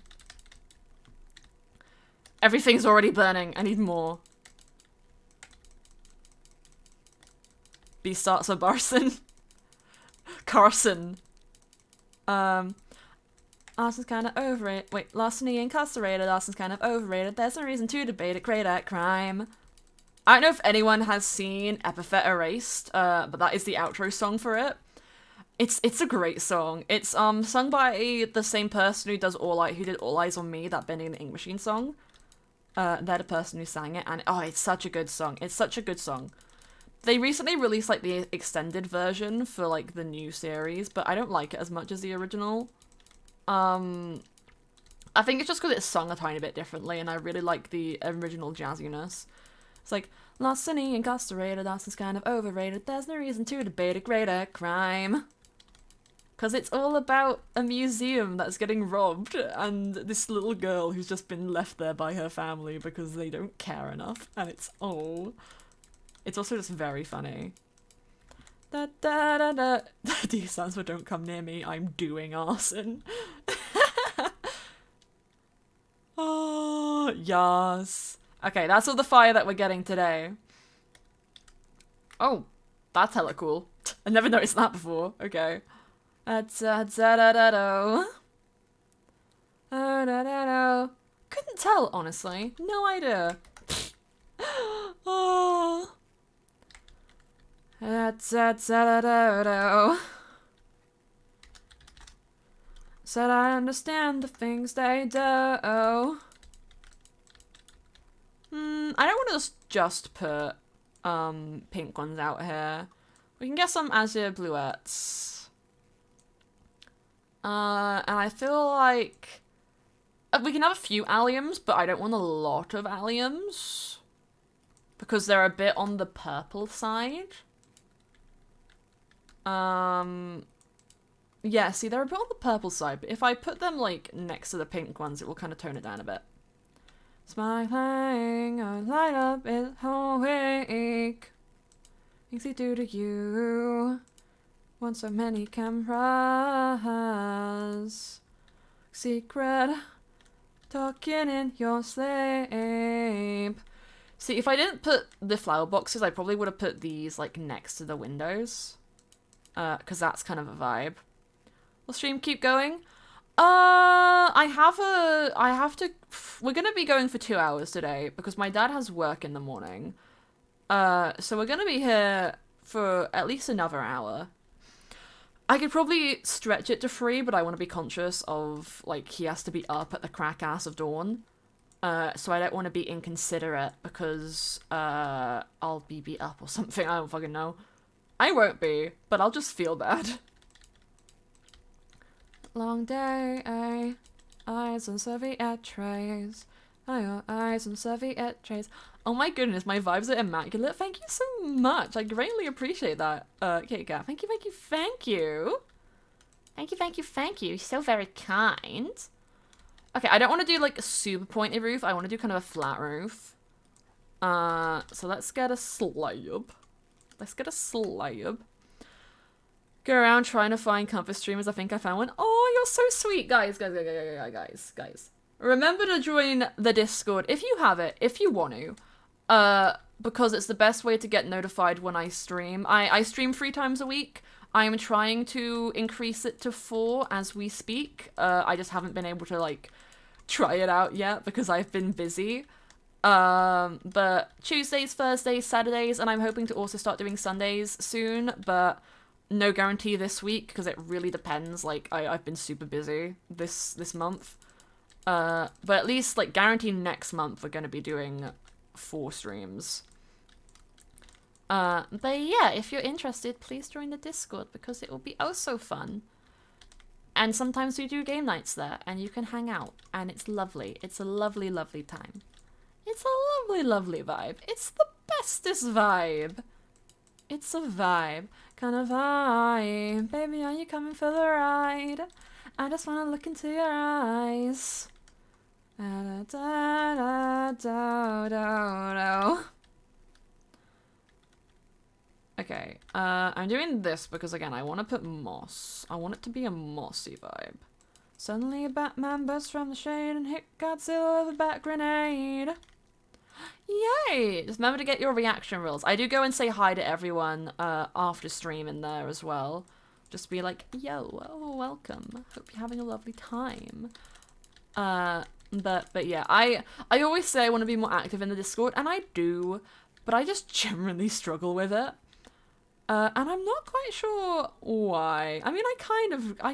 Everything's already burning. I need more. B starts with Barson. Carson. Arson's kind of over it. Wait, larceny incarcerated. Arson's kind of overrated. There's no reason to debate it. Great at crime. I don't know if anyone has seen Epithet Erased, but that is the outro song for it. It's a great song. It's sung by the same person who did All Eyes on Me, that Bending the Ink Machine song. They're the person who sang it, and oh, it's such a good song. It's such a good song. They recently released like the extended version for like the new series, but I don't like it as much as the original. I think it's just because it's sung a tiny bit differently, and I really like the original jazziness. It's like, larceny incarcerated, arson's kind of overrated, there's no reason to debate a greater crime. Because it's all about a museum that's getting robbed and this little girl who's just been left there by her family because they don't care enough. And it's also just very funny. Da da da da. These sounds for don't come near me. I'm doing arson. Oh, yes. Okay, that's all the fire that we're getting today. Oh, that's hella cool. I never noticed that before. Okay. Couldn't tell, honestly. No idea. Oh. Said I understand the things they do. I don't want to just put pink ones out here. We can get some azure bluettes. And I feel like we can have a few alliums, but I don't want a lot of alliums because they're a bit on the purple side. Yeah, see, they're a bit on the purple side, but if I put them, like, next to the pink ones, it will kind of tone it down a bit. Smiling, I light up it awake. Things they do to you. Want so many cameras. Secret. Talking in your sleep. See, if I didn't put the flower boxes, I probably would have put these, like, next to the windows. Because that's kind of a vibe. Will stream keep going? We're gonna be going for 2 hours today because my dad has work in the morning. So we're gonna be here for at least another hour. I could probably stretch it to 3, but I want to be conscious of, like, he has to be up at the crack ass of dawn. So I don't want to be inconsiderate because, I'll be beat up or something. I don't fucking know. I won't be, but I'll just feel bad. Long day, eyes on serviette trays. Eyes on serviette trays. Oh my goodness, my vibes are immaculate. Thank you so much. I greatly appreciate that. Kit Kat. Thank you, thank you, thank you. Thank you, thank you, thank you. So very kind. Okay, I don't want to do like a super pointy roof. I want to do kind of a flat roof. So let's get a slab. Let's get a slab. Go around trying to find comfort streamers. I think I found one. Oh, you're so sweet. Guys. Remember to join the Discord if you have it, if you want to. Because it's the best way to get notified when I stream. I stream 3 times a week. I am trying to increase it to 4 as we speak. I just haven't been able to, like, try it out yet because I've been busy. But Tuesdays, Thursdays, Saturdays, and I'm hoping to also start doing Sundays soon, but no guarantee this week because it really depends. Like, I've been super busy this month. But at least, like, guarantee next month we're going to be doing 4 streams. But yeah, if you're interested, please join the Discord because it will be oh so fun. And sometimes we do game nights there and you can hang out and it's lovely. It's a lovely, lovely time. It's a lovely, lovely vibe. It's the bestest vibe. It's a vibe. Kind of vibe. Baby, are you coming for the ride? I just want to look into your eyes. Da, da, da, da, da, da. Okay, I'm doing this because, again, I want to put moss. I want it to be a mossy vibe. Suddenly a Batman bursts from the shade and hit Godzilla with a bat grenade. Yay! Just remember to get your reaction reels. I do go and say hi to everyone after stream in there as well. Just be like, yo, oh, welcome. Hope you're having a lovely time. But yeah, I always say I want to be more active in the Discord, and I do, but I just generally struggle with it. And I'm not quite sure why. I mean, I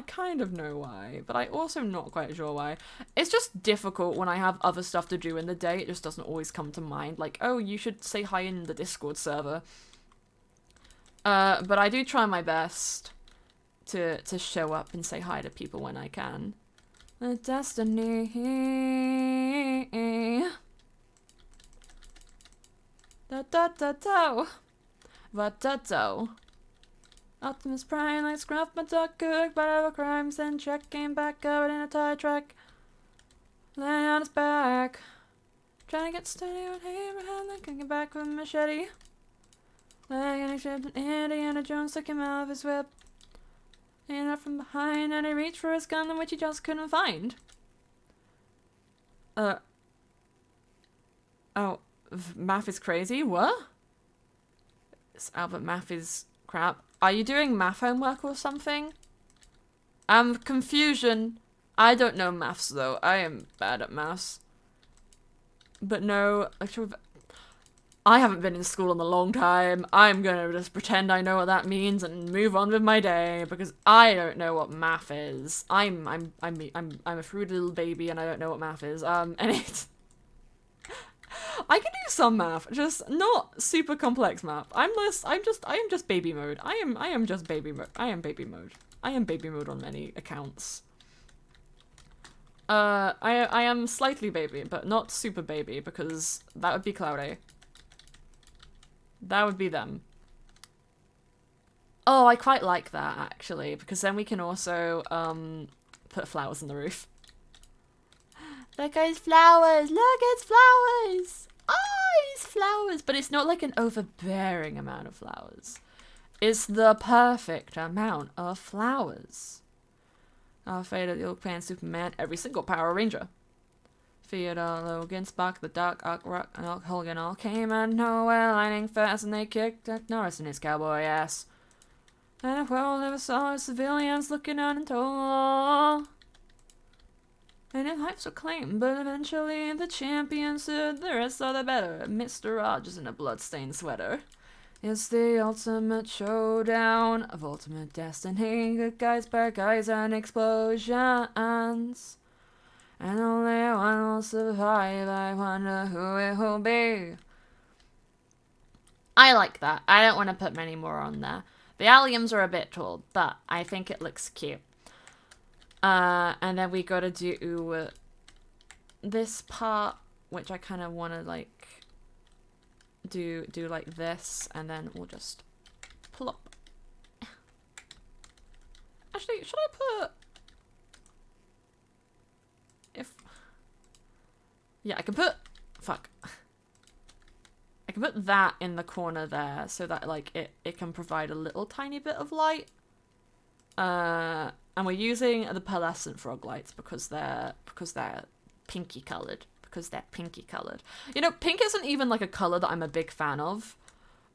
kind of know why, but I also not quite sure why. It's just difficult when I have other stuff to do in the day. It just doesn't always come to mind. Like, oh, you should say hi in the Discord server. But I do try my best to show up and say hi to people when I can. The destiny. Da da da da. Vatato. Optimus Prime like Scruff but duck cook, but over crimes, then check came back covered in a tie track. Laying on his back. Trying to get steady on Abraham, then kicking back with a machete. Laying except an Indiana Jones took him out of his whip. And up from behind, and he reached for his gun, which he just couldn't find. Oh, math is crazy? What? This Albert math is crap. Are you doing math homework or something? Confusion. I don't know maths though. I am bad at maths. But no, I haven't been in school in a long time. I'm gonna just pretend I know what that means and move on with my day because I don't know what math is. I'm a fruity little baby and I don't know what math is. And it's I can do some math, just not super complex math. I am just baby mode. I am just baby mode. I am baby mode. I am baby mode on many accounts. I am slightly baby, but not super baby, because that would be cloudy. That would be them. Oh, I quite like that, actually, because then we can also, put flowers on the roof. There goes flowers! Look, it's flowers! Oh, it's flowers! But it's not like an overbearing amount of flowers. It's the perfect amount of flowers. Our favorite Old Pan Superman, every single Power Ranger. Theodore, Logan, Spock, the Duck, Rock, and Hogan all came out of nowhere, lightning fast, and they kicked Jack Norris in his cowboy ass. And the world never saw civilians looking on and told. And if hypes were claimed, but eventually the champion stood, the rest are the better. Mr. Rogers in a bloodstained sweater. It's the ultimate showdown of ultimate destiny. Good guys, bad guys, and explosions. And only one will survive. I wonder who it will be. I like that. I don't want to put many more on there. The alliums are a bit tall, but I think it looks cute. And then we gotta do this part, which I kind of want to like do like this, and then we'll just plop. Actually, should I put yeah, I can put I can put that in the corner there so that like it can provide a little tiny bit of light. And we're using the pearlescent frog lights because they're pinky coloured. Because they're pinky coloured. You know, pink isn't even like a colour that I'm a big fan of.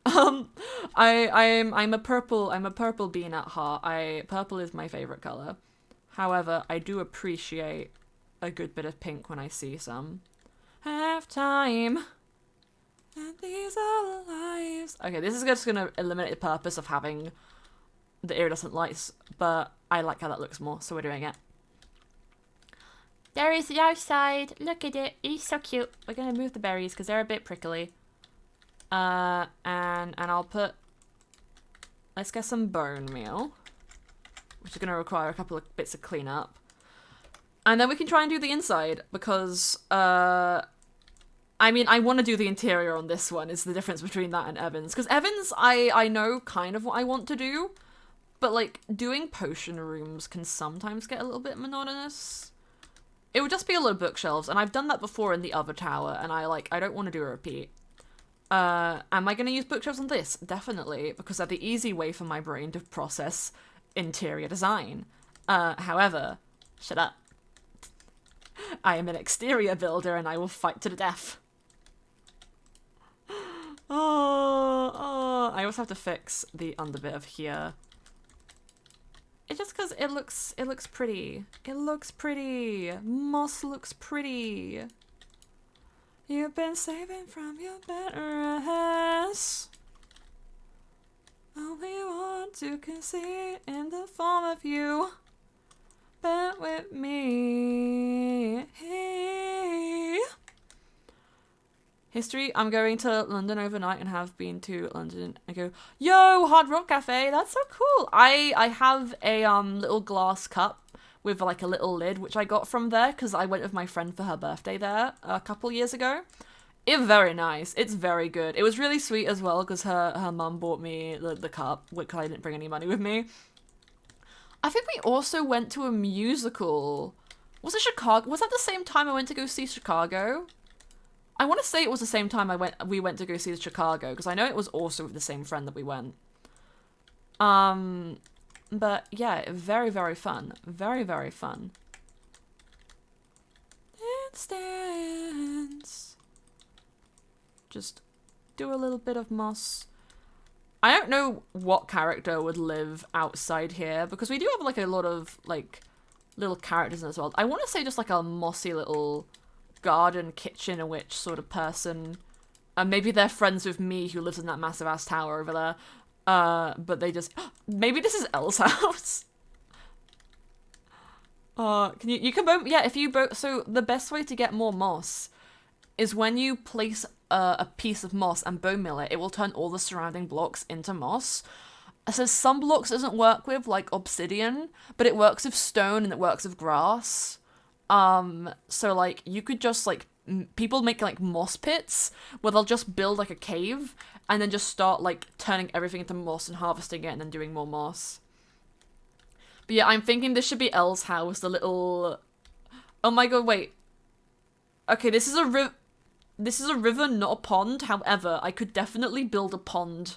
I'm a purple bean at heart. Purple is my favourite colour. However, I do appreciate a good bit of pink when I see some. Half time. And these are the lives. Okay, this is just gonna eliminate the purpose of having the iridescent lights, but I like how that looks more, so we're doing it. There is the outside. Look at it. He's so cute. We're gonna move the berries because they're a bit prickly. And I'll put. Let's get some bone meal, which is gonna require a couple of bits of cleanup, and then we can try and do the inside because I mean, I want to do the interior on this one. Is the difference between that and Evans? Because Evans, I know kind of what I want to do, but like doing potion rooms can sometimes get a little bit monotonous. It would just be a lot of bookshelves, and I've done that before in the other tower, and I don't want to do a repeat. Am I going to use bookshelves on this? Definitely, because they're the easy way for my brain to process interior design. However, shut up. I am an exterior builder, and I will fight to the death. Oh, I also have to fix the underbit of here. It's just because it looks pretty. It looks pretty. Moss looks pretty. You've been saving from your better ass. Only want to concede in the form of you. Bet with me. Hey. History, I'm going to London overnight and have been to London. I go, yo, Hard Rock Cafe, that's so cool. I have a little glass cup with like a little lid, which I got from there because I went with my friend for her birthday there a couple years ago. It's very nice. It's very good. It was really sweet as well because her mum bought me the cup because I didn't bring any money with me. I think we also went to a musical. Was it Chicago? Was that the same time I went to go see Chicago? I want to say it was the same time we went to go see Chicago because I know it was also with the same friend that we went. But yeah, very, very fun. Very, very fun. Dance. Just do a little bit of moss. I don't know what character would live outside here because we do have like a lot of like little characters in this world. I want to say just like a mossy little garden kitchen witch sort of person. And maybe they're friends with me who lives in that massive ass tower over there. But they just maybe this is Elle's house. Can you can both, yeah, if you both, so the best way to get more moss is when you place a piece of moss and bone mill it, it will turn all the surrounding blocks into moss. So some blocks doesn't work with, like obsidian, but it works with stone and it works with grass. So like you could just like, people make like moss pits where they'll just build like a cave and then just start like turning everything into moss and harvesting it and then doing more moss. But yeah, I'm thinking this should be Elle's house, the little... Oh my god, wait. Okay, this is a river, not a pond. However, I could definitely build a pond,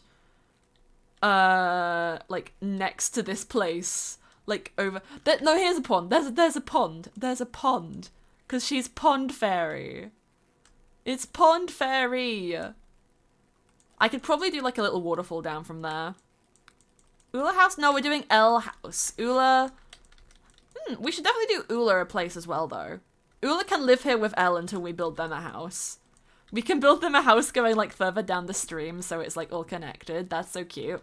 like, next to this place. Like, over... No, here's a pond. There's a pond. There's a pond. Because she's Pond Fairy. It's Pond Fairy. I could probably do, like, a little waterfall down from there. Ula house? No, we're doing Elle house. Ula... we should definitely do Ula a place as well, though. Ula can live here with Elle until we build them a house. We can build them a house going, like, further down the stream, so it's, like, all connected. That's so cute.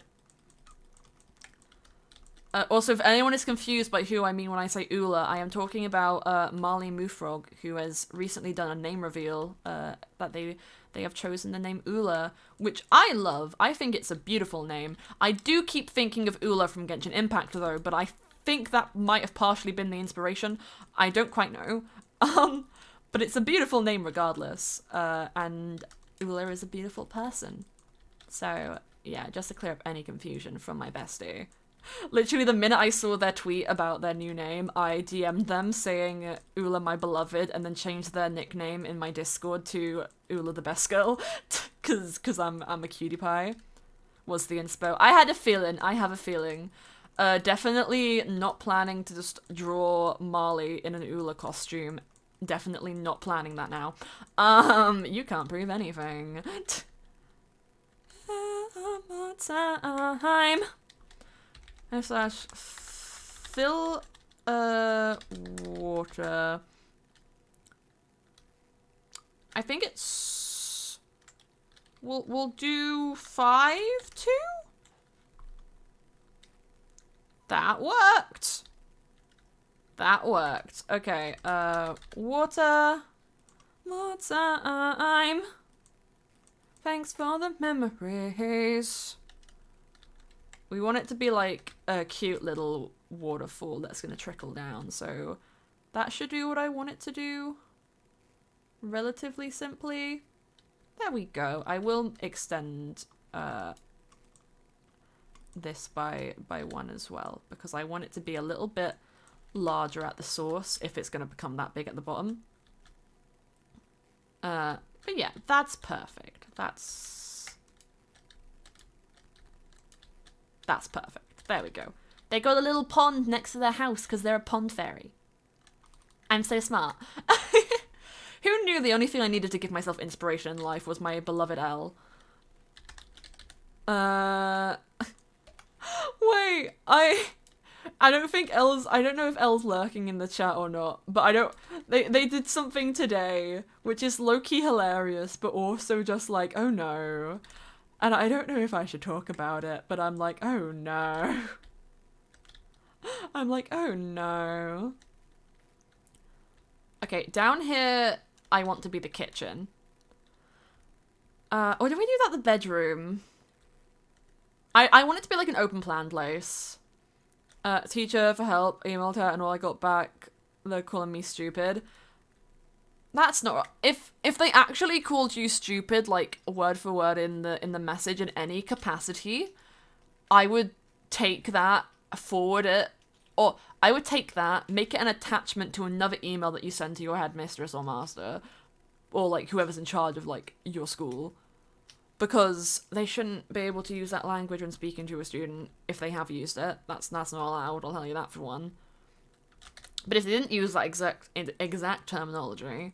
Also, if anyone is confused by who I mean when I say Ula, I am talking about Marley Moofrog, who has recently done a name reveal that they have chosen the name Ula, which I love. I think it's a beautiful name. I do keep thinking of Ula from Genshin Impact, though, but I think that might have partially been the inspiration. I don't quite know. But it's a beautiful name regardless, and Ula is a beautiful person. So, yeah, just to clear up any confusion from my bestie. Literally, the minute I saw their tweet about their new name, I DM'd them saying Ula my beloved and then changed their nickname in my Discord to Ula the best girl because I'm a cutie pie was the inspo. I have a feeling. Definitely not planning to just draw Marley in an Ula costume. Definitely not planning that now. You can't prove anything. Time. / fill water. I think it's we'll do 5 2. That worked. That worked. Okay, water. More time. Thanks for the memories. We want it to be like a cute little waterfall that's going to trickle down, so that should do what I want it to do. Relatively simply. There we go. I will extend this by 1 as well, because I want it to be a little bit larger at the source if it's going to become that big at the bottom. But yeah, that's perfect. That's perfect. There we go. They got a little pond next to their house because they're a pond fairy. I'm so smart. Who knew the only thing I needed to give myself inspiration in life was my beloved Elle? Wait, I don't think Elle's... I don't know if Elle's lurking in the chat or not, but I don't... They did something today, which is low-key hilarious, but also just like, oh no. And I don't know if I should talk about it, but I'm like, oh no. I'm like, oh no. Okay, down here, I want to be the kitchen. Or did we do that the bedroom? I want it to be like an open plan place. Teacher for help, emailed her, and all I got back, they're calling me stupid. That's not if they actually called you stupid, like word for word in the message in any capacity, I would take that, forward it, or I would take that, make it an attachment to another email that you send to your headmistress or master, or like whoever's in charge of like your school, because they shouldn't be able to use that language when speaking to a student if they have used it. That's not allowed. I'll tell you that for one. But if they didn't use that exact terminology,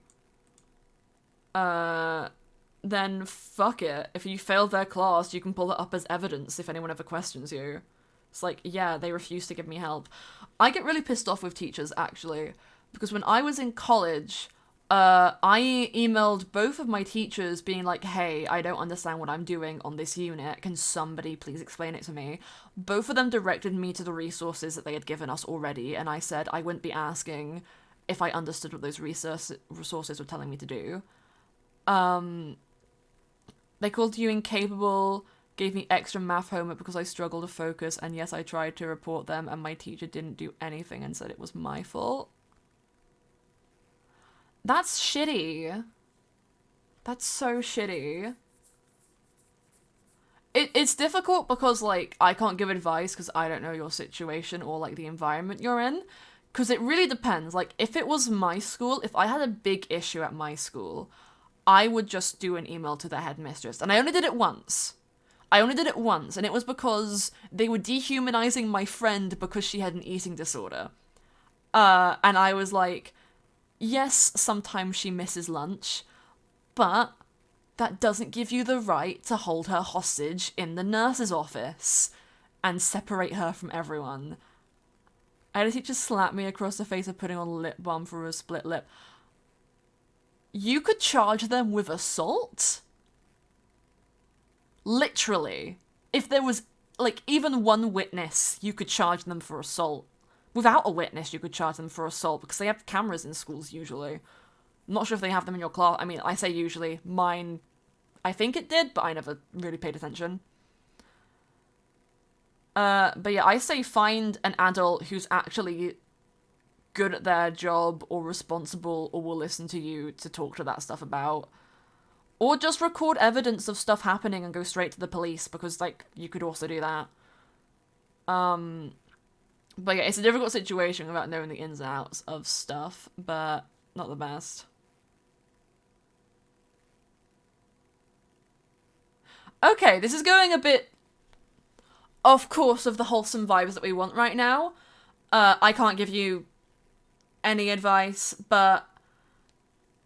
then fuck it. If you failed their class, you can pull it up as evidence if anyone ever questions you. It's like, yeah, they refuse to give me help. I get really pissed off with teachers, actually, because when I was in college, I emailed both of my teachers being like, hey, I don't understand what I'm doing on this unit. Can somebody please explain it to me? Both of them directed me to the resources that they had given us already, and I said I wouldn't be asking if I understood what those resources were telling me to do. They called you incapable, gave me extra math homework because I struggled to focus, and yes, I tried to report them, and my teacher didn't do anything and said it was my fault. That's shitty. That's so shitty. It's difficult because, like, I can't give advice because I don't know your situation or, like, the environment you're in. Because it really depends. Like, if it was my school, if I had a big issue at my school, I would just do an email to the headmistress. And I only did it once. And it was because they were dehumanizing my friend because she had an eating disorder. And I was like, yes, sometimes she misses lunch, but that doesn't give you the right to hold her hostage in the nurse's office and separate her from everyone. I had a teacher slap me across the face for putting on lip balm for a split lip. You could charge them with assault? Literally. If there was, like, even one witness, you could charge them for assault. Without a witness, you could charge them for assault, because they have cameras in schools, usually. I'm not sure if they have them in your class. I mean, I say usually. Mine, I think it did, but I never really paid attention. But yeah, I say find an adult who's actually good at their job, or responsible, or will listen to you to talk to that stuff about. Or just record evidence of stuff happening and go straight to the police, because, like, you could also do that. But yeah, it's a difficult situation without knowing the ins and outs of stuff, but not the best. Okay, this is going a bit off course of the wholesome vibes that we want right now. I can't give you any advice, but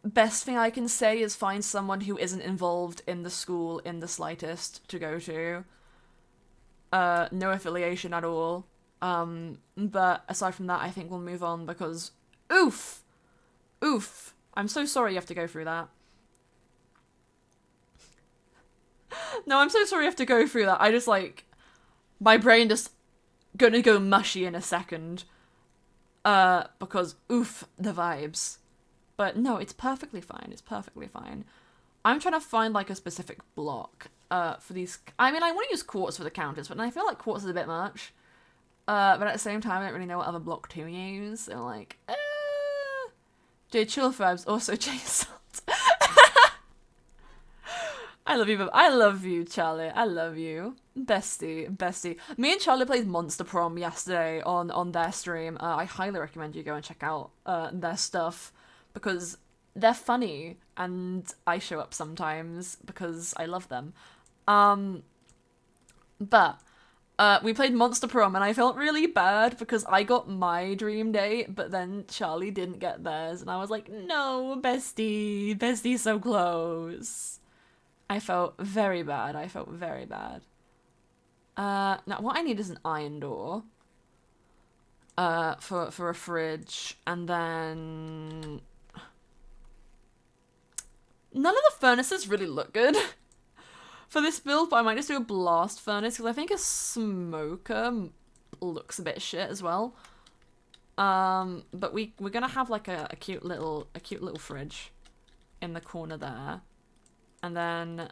best thing I can say is find someone who isn't involved in the school in the slightest to go to. No affiliation at all. But aside from that, I think we'll move on because oof. I'm so sorry you have to go through that. No, I'm so sorry you have to go through that. I just, like, my brain just gonna go mushy in a second. Because oof, the vibes. But no, it's perfectly fine. I'm trying to find, like, a specific block, for these. I mean, I want to use quartz for the counters, but I feel like quartz is a bit much. But at the same time, I don't really know what other block to use, so, like, Dude, chill vibes, also Jason. I love you, Charlie. I love you. Bestie. Me and Charlie played Monster Prom yesterday on their stream. I highly recommend you go and check out their stuff, because they're funny, and I show up sometimes because I love them. But we played Monster Prom, and I felt really bad because I got my dream date, but then Charlie didn't get theirs, and I was like, no, bestie's so close. I felt very bad. Now what I need is an iron door. For a fridge, and then none of the furnaces really look good for this build, but I might just do a blast furnace because I think a smoker looks a bit shit as well. But we're gonna have like a cute little fridge in the corner there, and then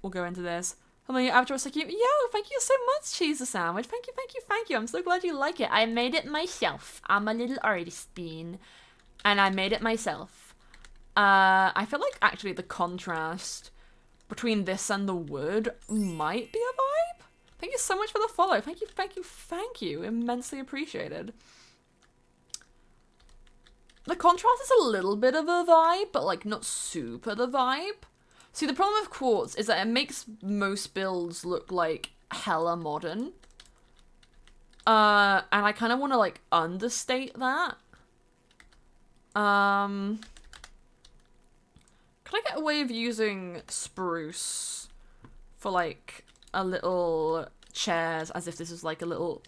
we'll go into this. Hello, your avatar is so cute. Yo, thank you so much, Cheese the Sandwich. Thank you. I'm so glad you like it. I made it myself. I'm a little artist bean, and I made it myself. I feel like actually the contrast between this and the wood might be a vibe. Thank you so much for the follow. Thank you, thank you, thank you. Immensely appreciated. The contrast is a little bit of a vibe, but like not super the vibe. See, the problem with quartz is that it makes most builds look like hella modern. And I kind of want to like understate that. Could I get away with using spruce for like a little chairs as if this is like a little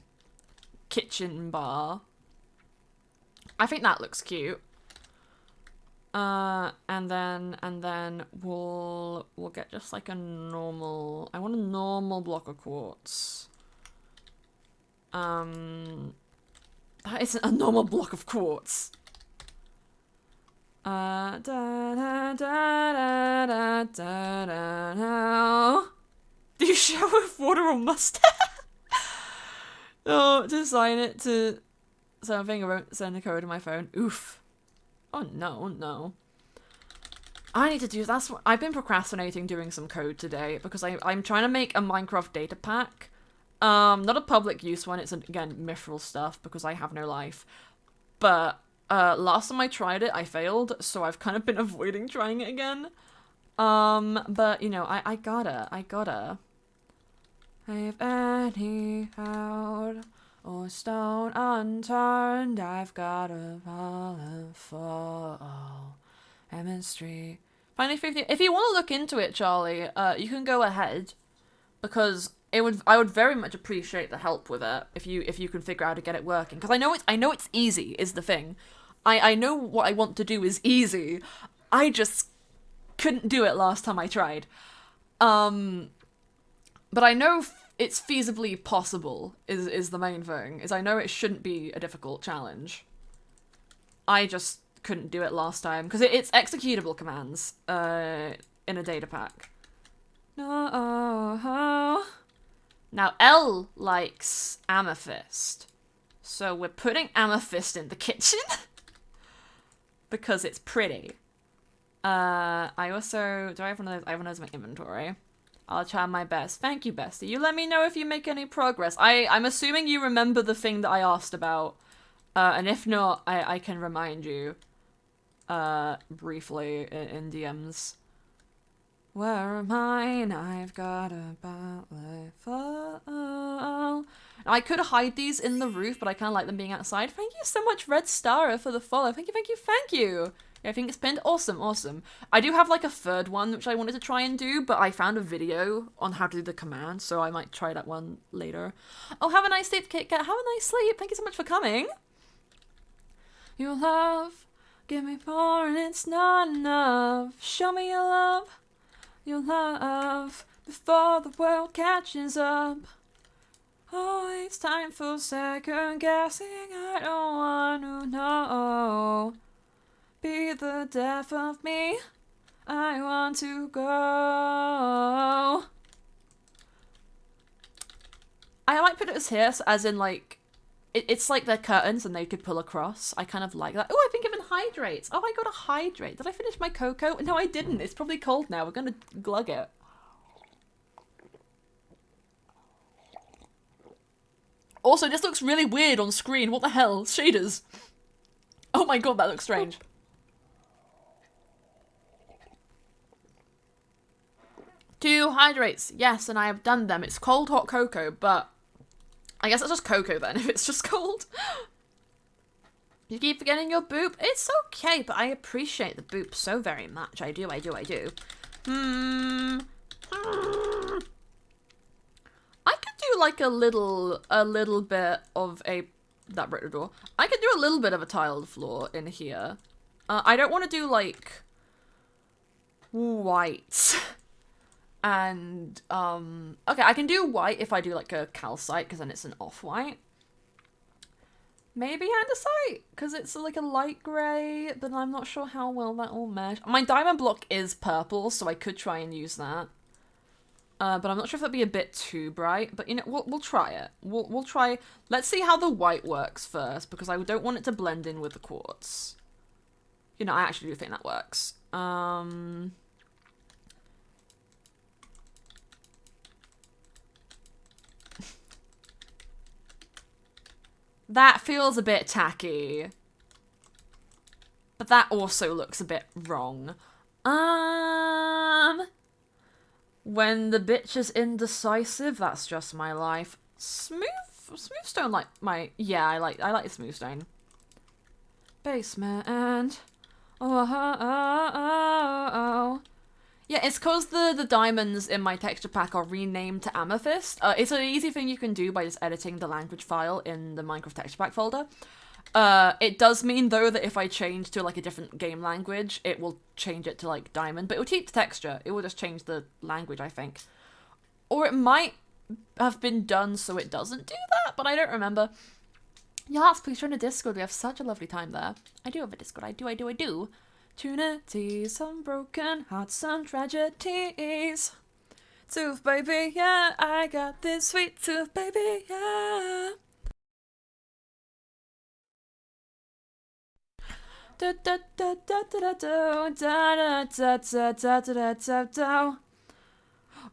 kitchen bar? I think that looks cute. And then we'll get just like a normal, I want a normal block of quartz. That isn't a normal block of quartz. Da, da, da, da, da, da, da. Do you shower with water or mustard? Oh, design it to something. I won't send a code to my phone. Oof. Oh no, no. I need to do that's what I've been procrastinating doing some code today because I'm trying to make a Minecraft data pack. Not a public use one, it's again mithril stuff because I have no life. But last time I tried it, I failed, so I've kind of been avoiding trying it again. But you know, I gotta. If any out or stone unturned, I've gotta fall and mystery. Finally 50. If you want to look into it, Charlie, you can go ahead because I would very much appreciate the help with it if you can figure out how to get it working, because I know it's easy is the thing. I know what I want to do is easy. I just couldn't do it last time I tried. But I know it's feasibly possible is the main thing. Is I know it shouldn't be a difficult challenge. I just couldn't do it last time because it's executable commands in a data pack. No. Now L likes amethyst, so we're putting amethyst in the kitchen because it's pretty. I also do I have one of those? I have one of those in my inventory. I'll try my best. Thank you, Bestie. You let me know if you make any progress. I'm assuming you remember the thing that I asked about, and if not, I can remind you briefly in DMs. Where am I? I've got a ballet fall. I could hide these in the roof, but I kind of like them being outside. Thank you so much, Red Star, for the follow. Thank you, thank you, thank you. Yeah, I think it's pinned. Awesome, awesome. I do have like a third one, which I wanted to try and do, but I found a video on how to do the command, so I might try that one later. Oh, have a nice sleep, Kit Kat. Have a nice sleep. Thank you so much for coming. Your love, give me more and it's not enough. Show me your love. Your love before the world catches up. Oh, it's time for second guessing. I don't want to know. Be the death of me. I want to go. I might put it as here, as in like, it's like they're curtains and they could pull across. I kind of like that. Oh, I've been given hydrates. Oh, I got a hydrate. Did I finish my cocoa? No, I didn't. It's probably cold now. We're gonna glug it. Also, this looks really weird on screen. What the hell? Shaders. Oh my god, that looks strange. 2 hydrates. Yes, and I have done them. It's cold hot cocoa, but I guess it's just cocoa then, if it's just cold. You keep forgetting your boop? It's okay, but I appreciate the boop so very much. I do. I could do like a little bit of that brick door. I could do a little bit of a tiled floor in here. I don't want to do like white. And, okay, I can do white if I do, like, a calcite, because then it's an off-white. Maybe andesite, because it's, like, a light grey, but I'm not sure how well that will mesh. My diamond block is purple, so I could try and use that. But I'm not sure if that'd be a bit too bright, but, you know, we'll try it. We'll try. Let's see how the white works first, because I don't want it to blend in with the quartz. You know, I actually do think that works. That feels a bit tacky. But that also looks a bit wrong. When the bitch is indecisive, that's just my life. Smooth stone, like my, yeah, I like smooth stone. Basement. Oh. Yeah, it's cause the diamonds in my texture pack are renamed to amethyst. It's an easy thing you can do by just editing the language file in the Minecraft texture pack folder. It does mean though that if I change to like a different game language, it will change it to like diamond, but it will keep the texture. It will just change the language, I think. Or it might have been done so it doesn't do that, but I don't remember. Yes, please join the Discord. We have such a lovely time there. I do have a Discord. I do. Trinity, some broken hearts, some tragedies. Tooth baby, yeah, I got this sweet tooth baby, yeah.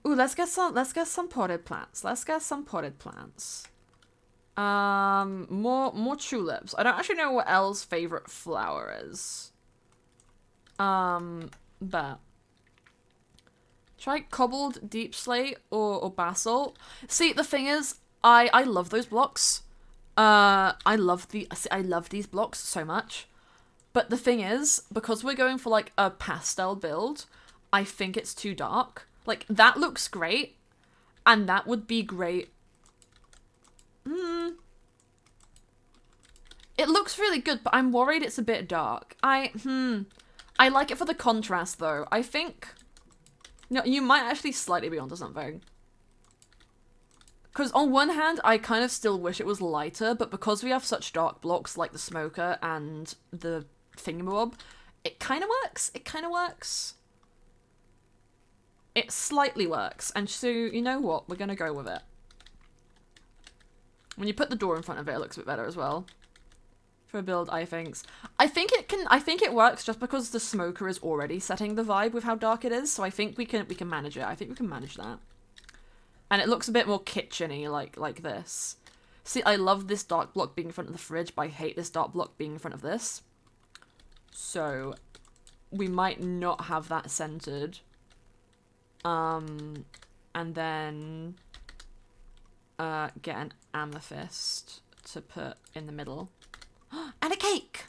Ooh, let's get some potted plants. More tulips. I don't actually know what Elle's favorite flower is. But try cobbled deep slate or basalt. See, the thing is, I love those blocks. I love these blocks so much. But the thing is, because we're going for like a pastel build, I think it's too dark. Like, that looks great, and that would be great. It looks really good, but I'm worried it's a bit dark. I like it for the contrast, though. I think... No, you might actually slightly be onto something. Because on one hand, I kind of still wish it was lighter, but because we have such dark blocks like the smoker and the thingamabob, it kind of works. It slightly works, and so, you know what? We're gonna go with it. When you put the door in front of it, it looks a bit better as well. For a build, I think it works just because the smoker is already setting the vibe with how dark it is, so I think we can manage it. I think we can manage that. And it looks a bit more kitchen-y, like this. See, I love this dark block being in front of the fridge, but I hate this dark block being in front of this. So, we might not have that centered. And then get an amethyst to put in the middle. And a cake!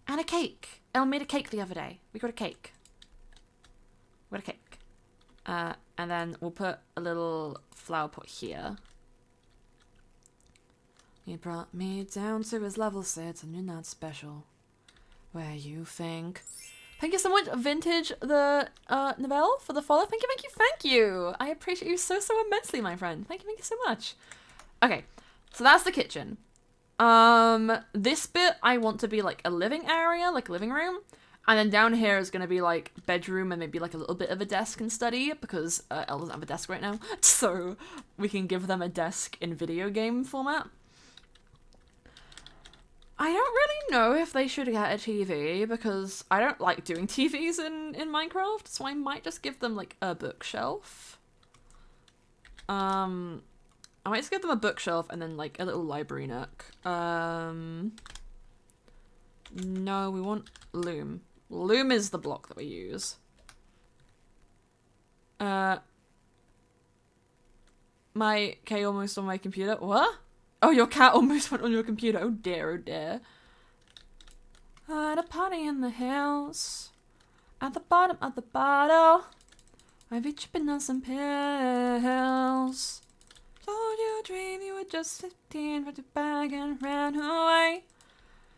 Elle made a cake the other day. We got a cake. And then we'll put a little flower pot here. He brought me down to his level 6 and you're not special. Where you think... Thank you so much, Vintage the Novelle, for the follow. Thank you. I appreciate you so immensely, my friend. Thank you so much. Okay, so that's the kitchen. This bit I want to be like a living area, like a living room. And then down here is going to be like bedroom and maybe like a little bit of a desk and study because Elle doesn't have a desk right now. So we can give them a desk in video game format. I don't really know if they should get a TV because I don't like doing TVs in Minecraft, so I might just give them like a bookshelf. I might just give them a bookshelf and then like a little library nook. No, we want loom. Loom is the block that we use. My K almost on my computer. What? Oh, your cat almost went on your computer. Oh dear. At a party in the hills, at the bottom of the bottle, I'd be tripping on some pills. Told you a dream you were just 15, packed your bag and ran away.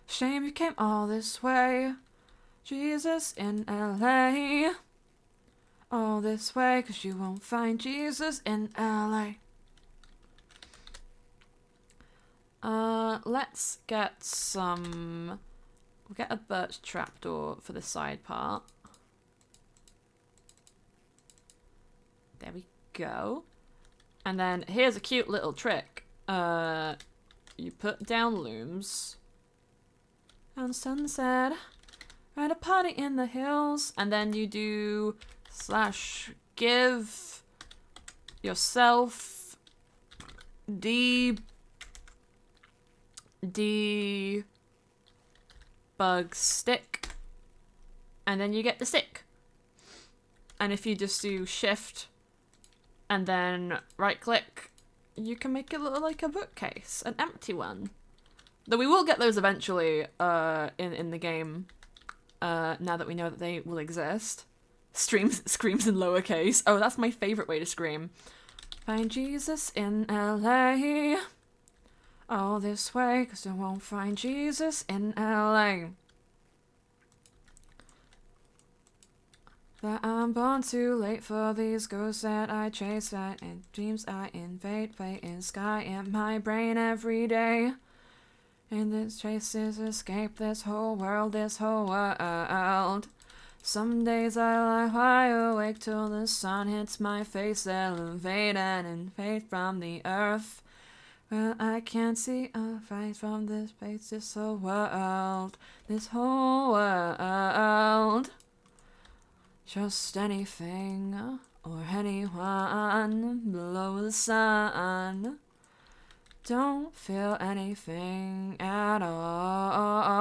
Shame you came all this way. Jesus in LA. All this way, 'cause you won't find Jesus in LA. Let's get some... We'll get a birch trapdoor for the side part. There we go. And then here's a cute little trick. You put down looms. And sunset, Find a party in the hills, and then you do / give yourself debug stick, and then you get the stick. And if you just do shift and then right click, you can make it look like a bookcase, an empty one. Though we will get those eventually in the game, now that we know that they will exist. Screams in lowercase. Oh, that's my favourite way to scream. Find Jesus in LA. All this way, 'cause I won't find Jesus in LA. That I'm born too late for these ghosts that I chase, that and dreams I invade, fate in sky in my brain every day. And this chases escape this whole world, this whole world. Some days I lie wide awake till the sun hits my face, elevate and invade from the earth. Well, I can't see a face from this space, this whole world, this whole world. Just anything or anyone below the sun. Don't feel anything at all.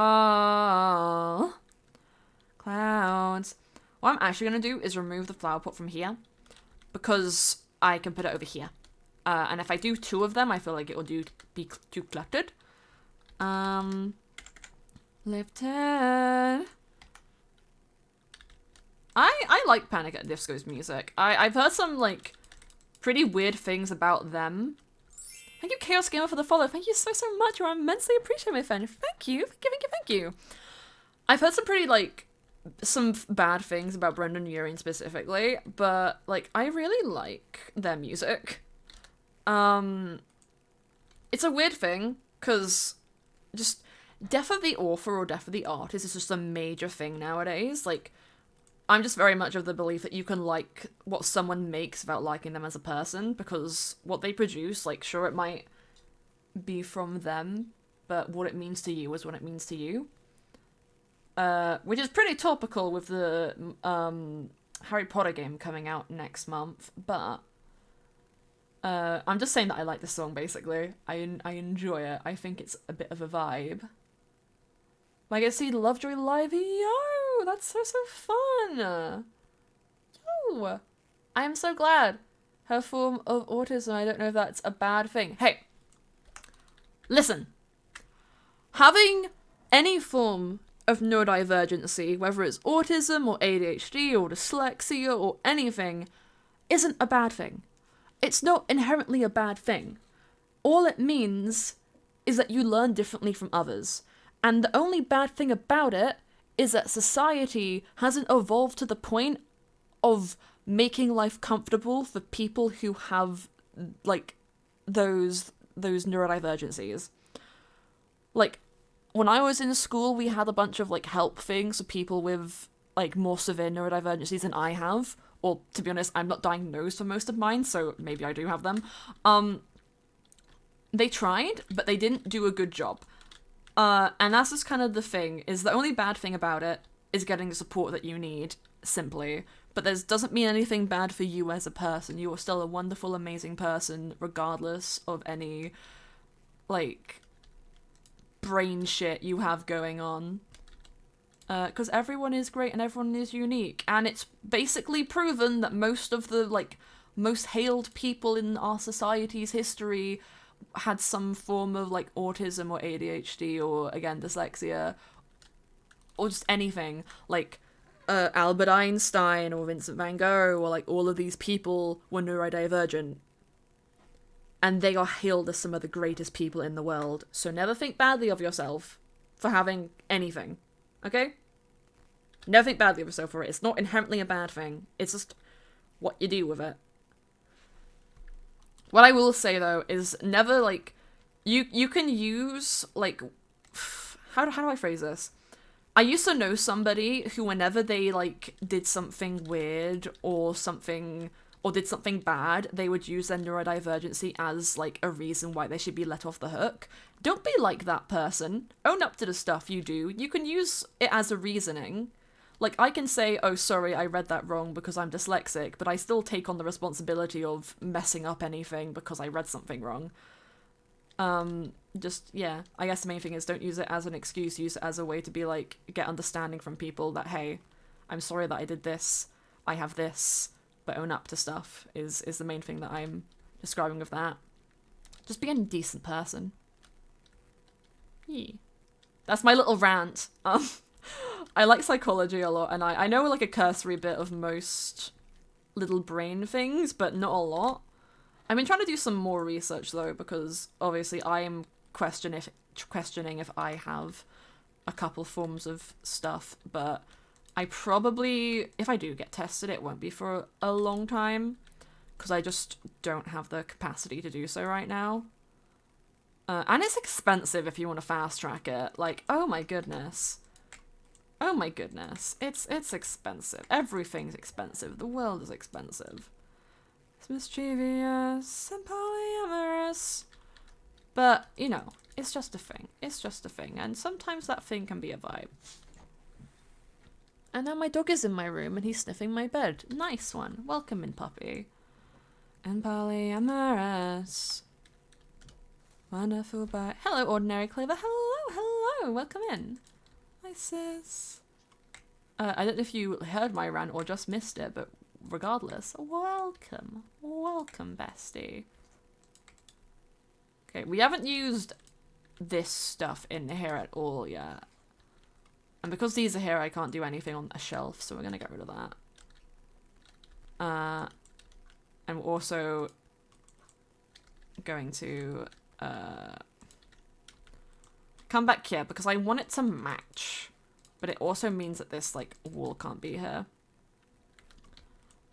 Clouds. What I'm actually going to do is remove the flower pot from here, because I can put it over here. And if I do 2 of them, I feel like it will be too cluttered. Lifted. I like Panic at the Disco's music. I've heard some, like, pretty weird things about them. Thank you, Chaos Gamer, for the follow. Thank you so much. You're immensely appreciated, my friend. Thank you. Thank you. I've heard some pretty, like, some bad things about Brendan Urie specifically, but, like, I really like their music. It's a weird thing, because just death of the author or death of the artist is just a major thing nowadays. Like, I'm just very much of the belief that you can like what someone makes without liking them as a person, because what they produce, like, sure, it might be from them, but what it means to you is what it means to you. Which is pretty topical with the Harry Potter game coming out next month, but I'm just saying that I like this song, basically. I enjoy it. I think it's a bit of a vibe. I get to see Lovejoy live. Yo, that's so fun. Yo, I am so glad. Her form of autism, I don't know if that's a bad thing. Hey, listen. Having any form of neurodivergency, whether it's autism or ADHD or dyslexia or anything, isn't a bad thing. It's not inherently a bad thing. All it means is that you learn differently from others. And the only bad thing about it is that society hasn't evolved to the point of making life comfortable for people who have, like, those neurodivergencies. Like, when I was in school, we had a bunch of, like, help things for people with, like, more severe neurodivergencies than I have. Or, to be honest, I'm not diagnosed for most of mine, so maybe I do have them. They tried, but they didn't do a good job. And that's just kind of the thing, is the only bad thing about it is getting the support that you need, simply. But this doesn't mean anything bad for you as a person. You are still a wonderful, amazing person, regardless of any, like, brain shit you have going on. Because everyone is great and everyone is unique. And it's basically proven that most of the, like, most hailed people in our society's history had some form of, like, autism or ADHD or, again, dyslexia, or just anything. Like, Albert Einstein or Vincent van Gogh, or, like, all of these people were neurodivergent. And they are hailed as some of the greatest people in the world. So never think badly of yourself for having anything. Okay? Never think badly of yourself for it. It's not inherently a bad thing. It's just what you do with it. What I will say, though, is never, like, you can use, like, how do I phrase this? I used to know somebody who, whenever they, like, did something weird or something, or did something bad, they would use their neurodivergency as like a reason why they should be let off the hook. Don't be like that person. Own up to the stuff you do. You can use it as a reasoning. Like, I can say, oh, sorry, I read that wrong because I'm dyslexic, but I still take on the responsibility of messing up anything because I read something wrong. Just, yeah, I guess the main thing is don't use it as an excuse, use it as a way to be like, get understanding from people that, hey, I'm sorry that I did this, I have this, but own up to stuff is the main thing that I'm describing with that. Just be a decent person. Yeah. That's my little rant. I like psychology a lot, and I know like a cursory bit of most little brain things, but not a lot. I've been trying to do some more research though, because obviously I am questioning if I have a couple forms of stuff, but I probably, if I do get tested, it won't be for a long time, because I just don't have the capacity to do so right now. And it's expensive if you want to fast track it. Like, oh my goodness. Oh my goodness. It's expensive. Everything's expensive. The world is expensive. It's mischievous and polyamorous. But, you know, it's just a thing. It's just a thing. And sometimes that thing can be a vibe. And now my dog is in my room and he's sniffing my bed. Nice one. Welcome in, puppy. And polyamorous. Wonderful bye. Hello, Ordinary Clover. Hello, hello. Welcome in. Hi, sis. I don't know if you heard my rant or just missed it, but regardless, welcome. Welcome, bestie. Okay, we haven't used this stuff in here at all yet. And because these are here, I can't do anything on a shelf, so we're going to get rid of that. And we're also going to come back here because I want it to match, but it also means that this like wall can't be here.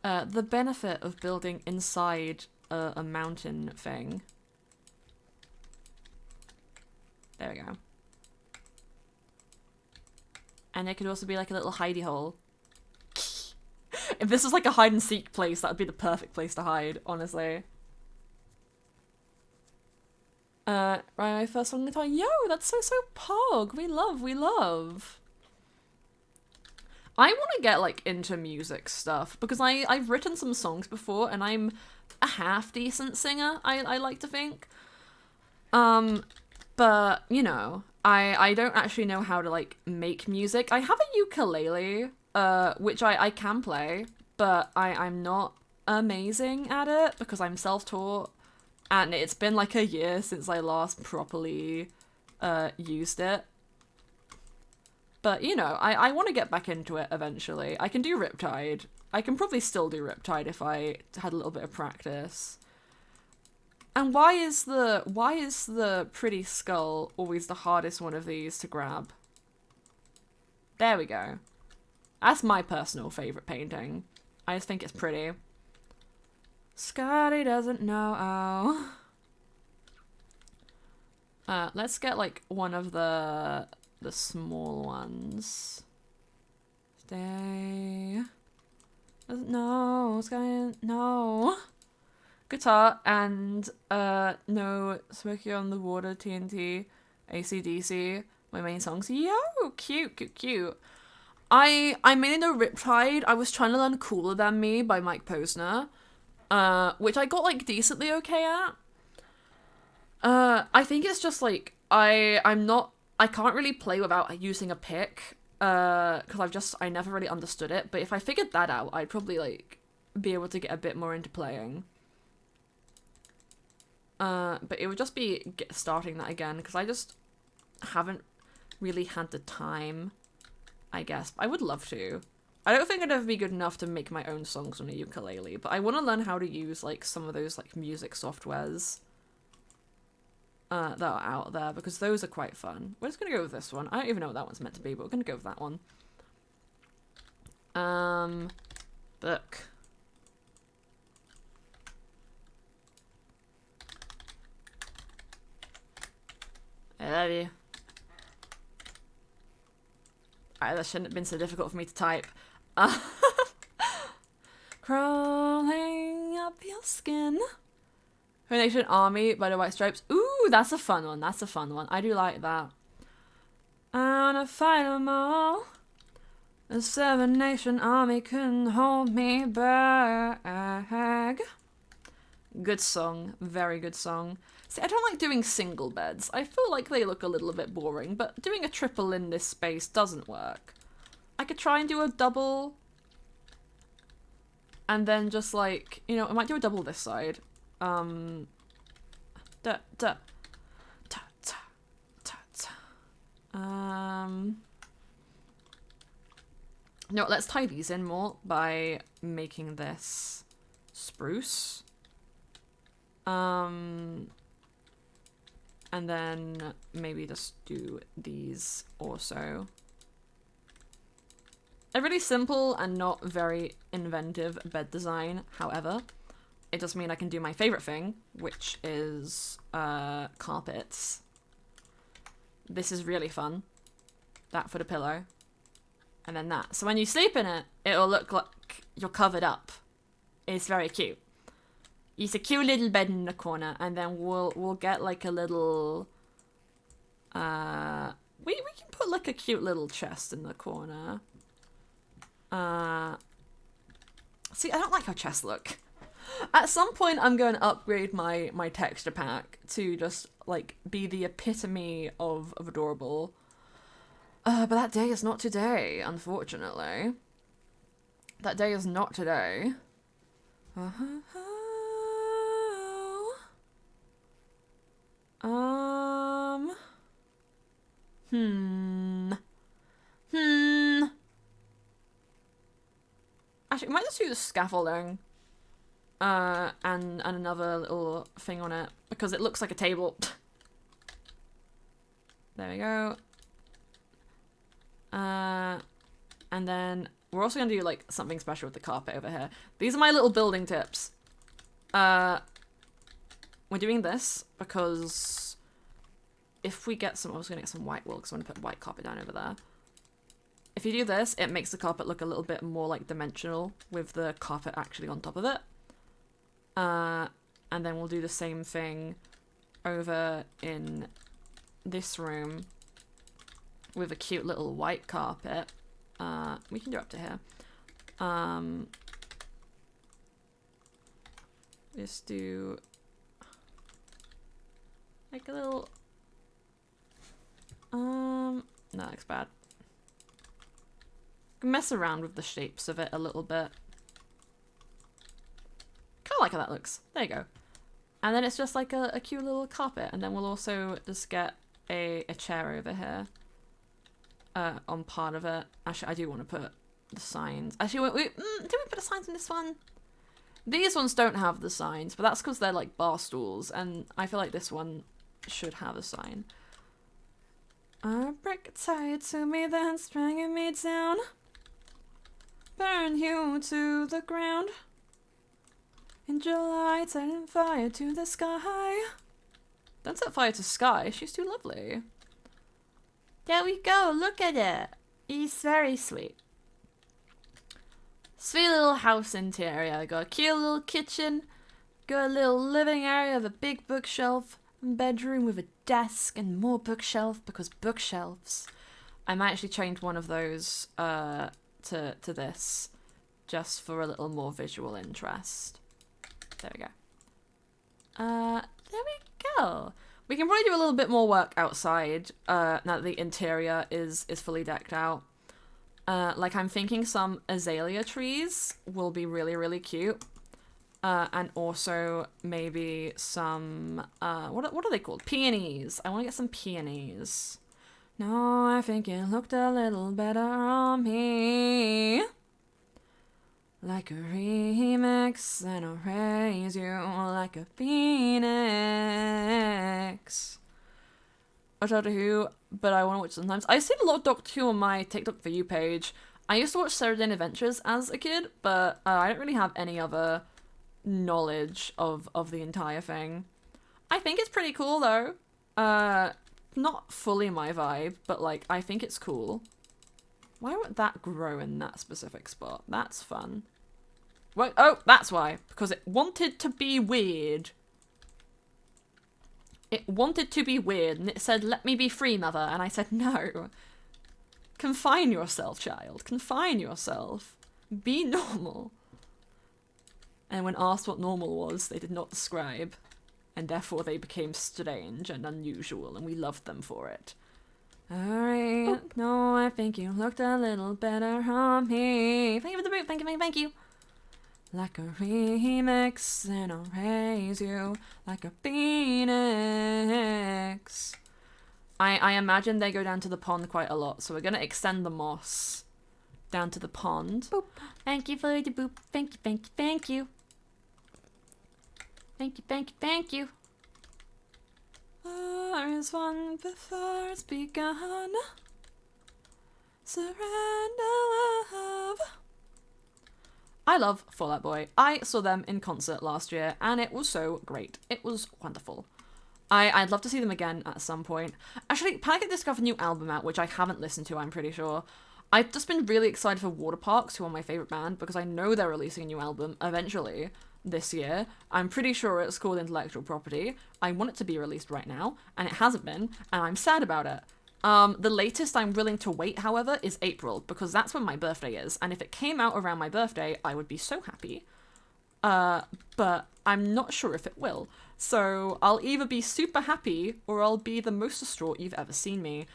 The benefit of building inside a mountain thing. There we go. And it could also be like a little hidey hole. If this was like a hide and seek place, that would be the perfect place to hide, honestly. Right, my first song guitar. Yo, that's so pog. We love. I want to get like into music stuff because I've written some songs before and I'm a half decent singer, I like to think. But you know, I don't actually know how to like make music. I have a ukulele, which I can play, but I'm not amazing at it because I'm self-taught. And it's been like a year since I last properly used it. But, you know, I want to get back into it eventually. I can do Riptide. I can probably still do Riptide if I had a little bit of practice. And why is the pretty skull always the hardest one of these to grab? There we go. That's my personal favourite painting. I just think it's pretty. Scotty doesn't know. Let's get like one of the small ones. Stay. Doesn't know. Scotty, no. Guitar and no Smoky on the Water, TNT, AC/DC. My main songs. Yo, cute. I mainly know Riptide. I was trying to learn Cooler Than Me by Mike Posner. Which I got like decently okay at. I think it's just like I can't really play without using a pick, because I never really understood it, but if I figured that out, I'd probably like be able to get a bit more into playing. But it would just be starting that again, because I just haven't really had the time, I guess. I would love to. I don't think I'd ever be good enough to make my own songs on a ukulele, but I want to learn how to use like some of those like music softwares that are out there, because those are quite fun. We're just gonna go with this one. I don't even know what that one's meant to be, but we're gonna go with that one. Book. I love you. Alright, that shouldn't have been so difficult for me to type. Crawling up your skin. Nation Army by the White Stripes. Ooh, that's a fun one. That's a fun one. I do like that. I wanna fight them all. The Seven Nation Army couldn't hold me back. Good song. Very good song. See, I don't like doing single beds. I feel like they look a little bit boring, but doing a triple in this space doesn't work. I could try and do a double. And then just like, you know, I might do a double this side. No, let's tie these in more by making this spruce. And then maybe just do these also. A really simple and not very inventive bed design, however. It does mean I can do my favorite thing, which is carpets. This is really fun. That for the pillow. And then that. So when you sleep in it, it'll look like you're covered up. It's very cute. It's a cute little bed in the corner, and then we'll get like a little we can put like a cute little chest in the corner. See, I don't like how chests look. At some point, I'm going to upgrade my texture pack to just, like, be the epitome of adorable. But that day is not today, unfortunately. That day is not today. Actually, we might just do the scaffolding. And another little thing on it, because it looks like a table. There we go. And then we're also gonna do like something special with the carpet over here. These are my little building tips. We're doing this because if we get some, I was gonna get some white wool because I want to put white carpet down over there. If you do this, it makes the carpet look a little bit more like dimensional with the carpet actually on top of it. And then we'll do the same thing over in this room with a cute little white carpet. We can do up to here. Just do like a little, no, that looks bad. Mess around with the shapes of it a little bit. Kind of like how that looks. There you go. And then it's just like a cute little carpet. And then we'll also just get a chair over here on part of it. Actually, I do want to put the signs. Actually, did we put the signs in this one? These ones don't have the signs, but that's because they're like bar stools. And I feel like this one should have a sign. A brick tied to me, then stringing me down. Burn you to the ground. In July, setting fire to the sky. Don't set fire to sky, she's too lovely. There we go, look at it. It's very sweet. Sweet little house interior. Got a cute little kitchen. Got a little living area with a big bookshelf. Bedroom with a desk and more bookshelf because bookshelves. I might actually change one of those to this just for a little more visual interest. There we go. There we go. We can probably do a little bit more work outside now that the interior is fully decked out. Like I'm thinking some azalea trees will be really, really cute. And also maybe some, what are they called? Peonies. I want to get some peonies. No, I think it looked a little better on me. Like a remix, and I'll raise you like a phoenix. I Doctor Who, but I want to watch sometimes. I've seen a lot of Doctor Who on my TikTok For You page. I used to watch Sarah Jane Adventures as a kid, but I don't really have any other knowledge of the entire thing. I think it's pretty cool though. Not fully my vibe, but like I think it's cool. Why would that grow in that specific spot? That's fun. What? Oh, that's why. Because it wanted to be weird. It wanted to be weird, and it said, "Let me be free, mother." And I said, "No. Confine yourself, child. Confine yourself. Be normal." And when asked what normal was, they did not describe. And therefore they became strange and unusual, and we loved them for it. Alright, no, I think you looked a little better on me. Thank you for the boot, thank you, thank you. Like a remix, and I'll raise you like a phoenix. I imagine they go down to the pond quite a lot, so we're gonna extend the moss down to the pond. Boop. Thank you for the boop, thank you, thank you, thank you. Thank you, thank you, thank you. There is one before it's begun. Surrender love. I love Fall Out Boy. I saw them in concert last year, and it was so great. It was wonderful. I'd love to see them again at some point. Actually, Panic at the Disco have a new album out, which I haven't listened to, I'm pretty sure. I've just been really excited for Water Parks, who are my favourite band, because I know they're releasing a new album eventually this year. I'm pretty sure it's called Intellectual Property. I want it to be released right now, and it hasn't been, and I'm sad about it. The latest I'm willing to wait, however, is April, because that's when my birthday is, and if it came out around my birthday, I would be so happy. But I'm not sure if it will. So I'll either be super happy, or I'll be the most distraught you've ever seen me,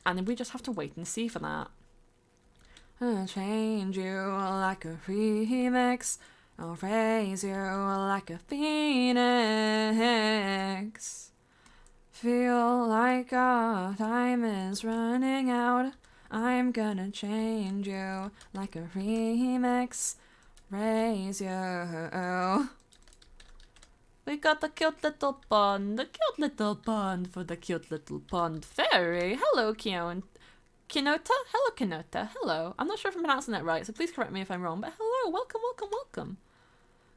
and then we just have to wait and see for that. I'll change you like a remix. I'll raise you like a phoenix. Feel like our time is running out. I'm gonna change you like a remix. Raise you. We got the cute little pond. The cute little pond for the cute little pond fairy. Hello, Kinota? Hello, Kinota. Hello. I'm not sure if I'm pronouncing that right, so please correct me if I'm wrong, but hello. Welcome, welcome, welcome.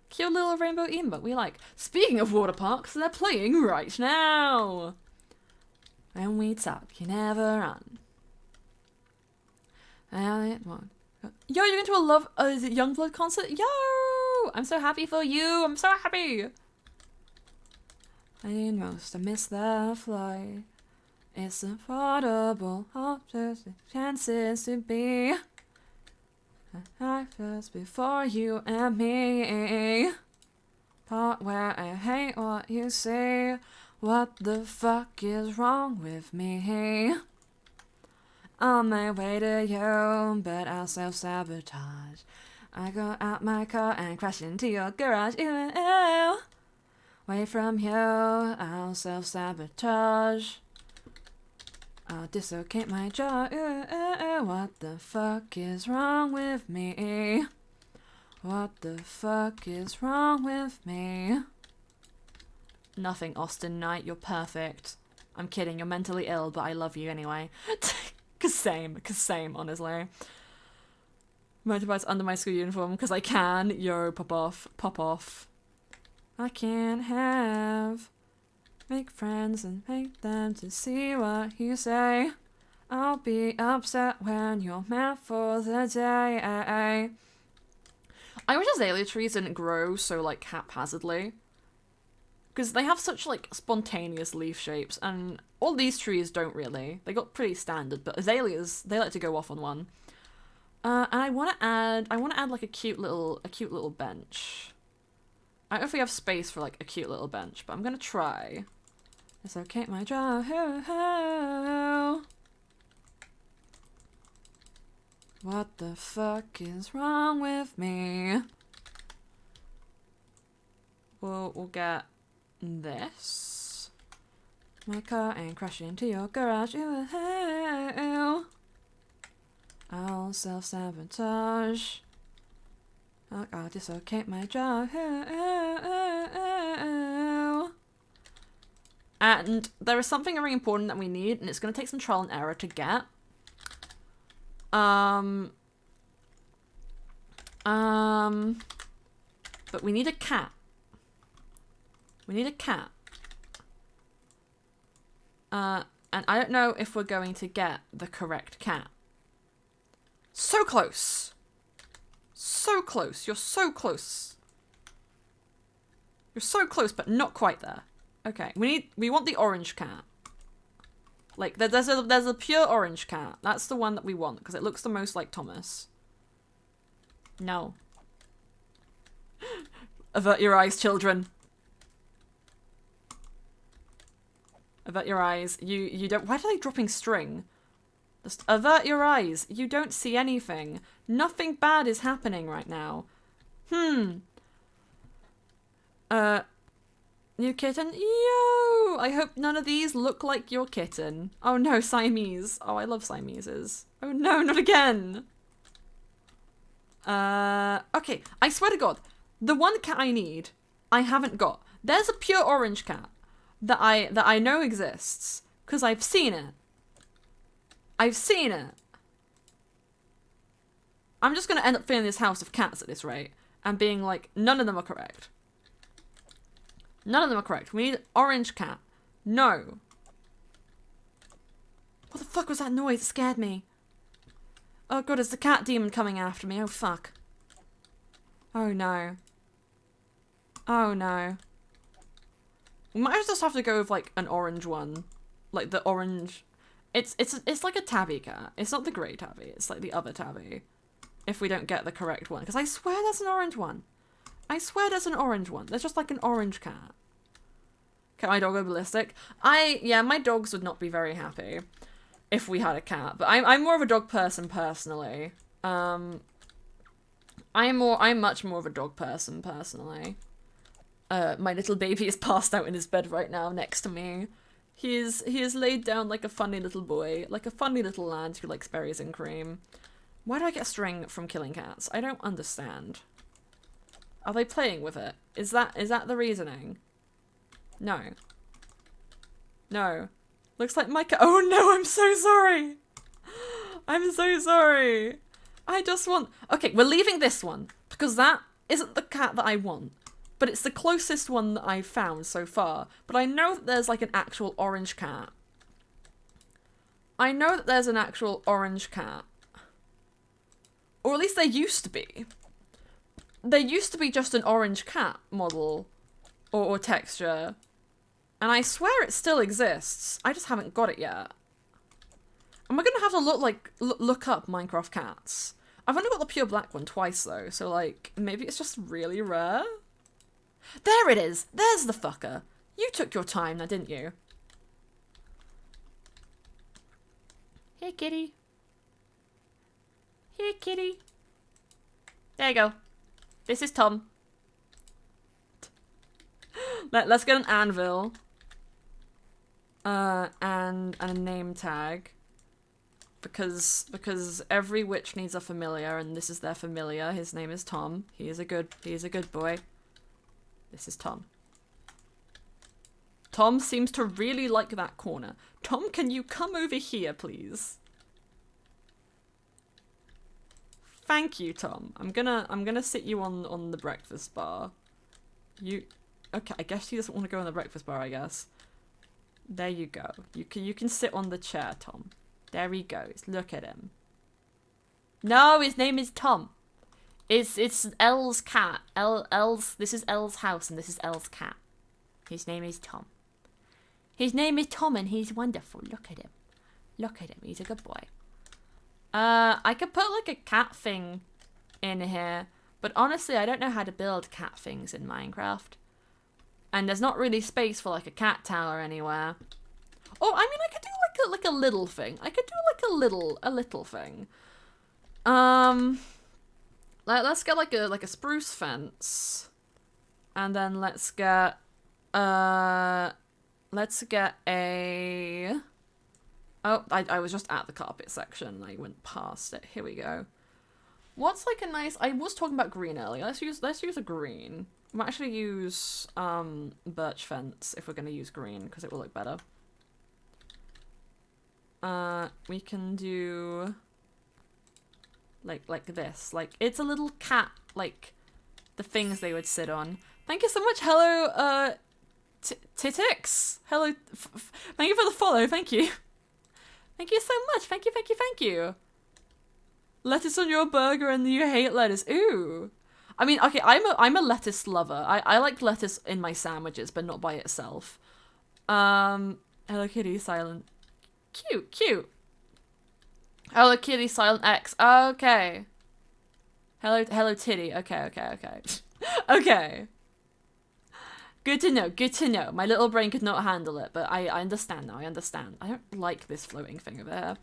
Cute little rainbow emote we like. Speaking of water parks, they're playing right now. When we talk, you never run. Yo, you're going to a is it Youngblood concert? Yo! I'm so happy for you. I'm so happy. I need most. I miss the flight. It's affordable. All just the chances to be. I first before you and me. Part where I hate what you say. What the fuck is wrong with me? On my way to you, but I'll self-sabotage. I go out my car and crash into your garage. Ew. Away from you, I'll self-sabotage. I'll dislocate my jaw. What the fuck is wrong with me? What the fuck is wrong with me? Nothing, Austin Knight. You're perfect. I'm kidding. You're mentally ill, but I love you anyway. Cause same, honestly. Motorbike's under my school uniform, cause I can. Yo, pop off. I can't make friends and make them to see what you say. I'll be upset when you're mad for the day. I wish azalea trees didn't grow so, like, haphazardly. Because they have such, like, spontaneous leaf shapes, and all these trees don't really. They got pretty standard, but azaleas, they like to go off on one. And I want to add, like, a cute little bench. I don't know if we have space for, like, a cute little bench, but I'm gonna try. It's okay, my jaw. What the fuck is wrong with me? We'll get this. My car ain't crashing into your garage. I'll self-sabotage. I'll dislocate my jaw. And there is something very important that we need, and it's going to take some trial and error to get. But we need a cat. And I don't know if we're going to get the correct cat. So close. so close. You're so close. You're so close, but not quite there. Okay, we want the orange cat. Like, there's a pure orange cat. That's the one that we want, because it looks the most like Thomas. No. Avert your eyes, children. Avert your eyes. You don't... Why are they dropping string? Just avert your eyes. You don't see anything. Nothing bad is happening right now. New kitten? Yo! I hope none of these look like your kitten. Oh no, Siamese. Oh, I love Siameses. Oh no, not again! Okay, I swear to God, the one cat I need, I haven't got. There's a pure orange cat that I know exists, because I've seen it. I've seen it. I'm just gonna end up filling this house of cats at this rate, and being like, none of them are correct. None of them are correct. We need orange cat. No. What the fuck was that noise? It scared me. Oh god, it's the cat demon coming after me. Oh fuck. Oh no. Oh no. We might just have to go with like an orange one. Like the orange... It's like a tabby cat. It's not the grey tabby. It's like the other tabby. If we don't get the correct one. Because I swear there's an orange one. I swear there's an orange one. There's just like an orange cat. Can my dog go ballistic? Yeah, my dogs would not be very happy if we had a cat. But I'm more of a dog person personally. I'm much more of a dog person personally. My little baby is passed out in his bed right now next to me. He is laid down like a funny little boy, like a funny little lad who likes berries and cream. Why do I get string from killing cats? I don't understand. Are they playing with it? Is that the reasoning? No. No. Looks like my cat. Oh no, I'm so sorry. I'm so sorry. I just want... Okay, we're leaving this one, because that isn't the cat that I want. But it's the closest one that I've found so far. But I know that there's like an actual orange cat. I know that there's an actual orange cat. Or at least there used to be. There used to be just an orange cat model. Or texture. And I swear it still exists. I just haven't got it yet. And we're gonna have to look up Minecraft cats. I've only got the pure black one twice though, so like, maybe it's just really rare? There it is! There's the fucker! You took your time now, didn't you? Hey, kitty. Hey, kitty. There you go. This is Tom. Let's get an anvil. And a name tag. Because every witch needs a familiar, and this is their familiar. His name is Tom. He is a good boy. This is Tom. Tom seems to really like that corner. Tom, can you come over here, please? Thank you, Tom. I'm gonna sit you on the breakfast bar. Okay, I guess he doesn't want to go on the breakfast bar, I guess. There you go. You can sit on the chair, Tom. There he goes. Look at him. No, his name is Tom. It's Elle's cat. This is Elle's house and this is Elle's cat. His name is Tom. His name is Tom and he's wonderful. Look at him. Look at him. He's a good boy. I could put like a cat thing in here, but honestly, I don't know how to build cat things in Minecraft. And there's not really space for like a cat tower anywhere. Oh, I mean, I could do like a little thing. I could do like a little thing. Let's get like a spruce fence, and then let's get a. Oh, I was just at the carpet section. I went past it. Here we go. What's like a nice? I was talking about green earlier. Let's use a green. I might actually use birch fence if we're gonna use green because it will look better. We can do like this. Like it's a little cat, like the things they would sit on. Thank you so much. Hello, Titix. Hello. Thank you for the follow. Thank you. Thank you so much. Thank you. Lettuce on your burger and you hate lettuce. Ooh. I mean, okay, I'm a lettuce lover. I like lettuce in my sandwiches, but not by itself. Hello Kitty, silent. Cute, cute. Hello Kitty, silent X. Okay. Hello Titty. Okay. Okay. Good to know, good to know. My little brain could not handle it, but I understand now, I understand. I don't like this floating thing over here.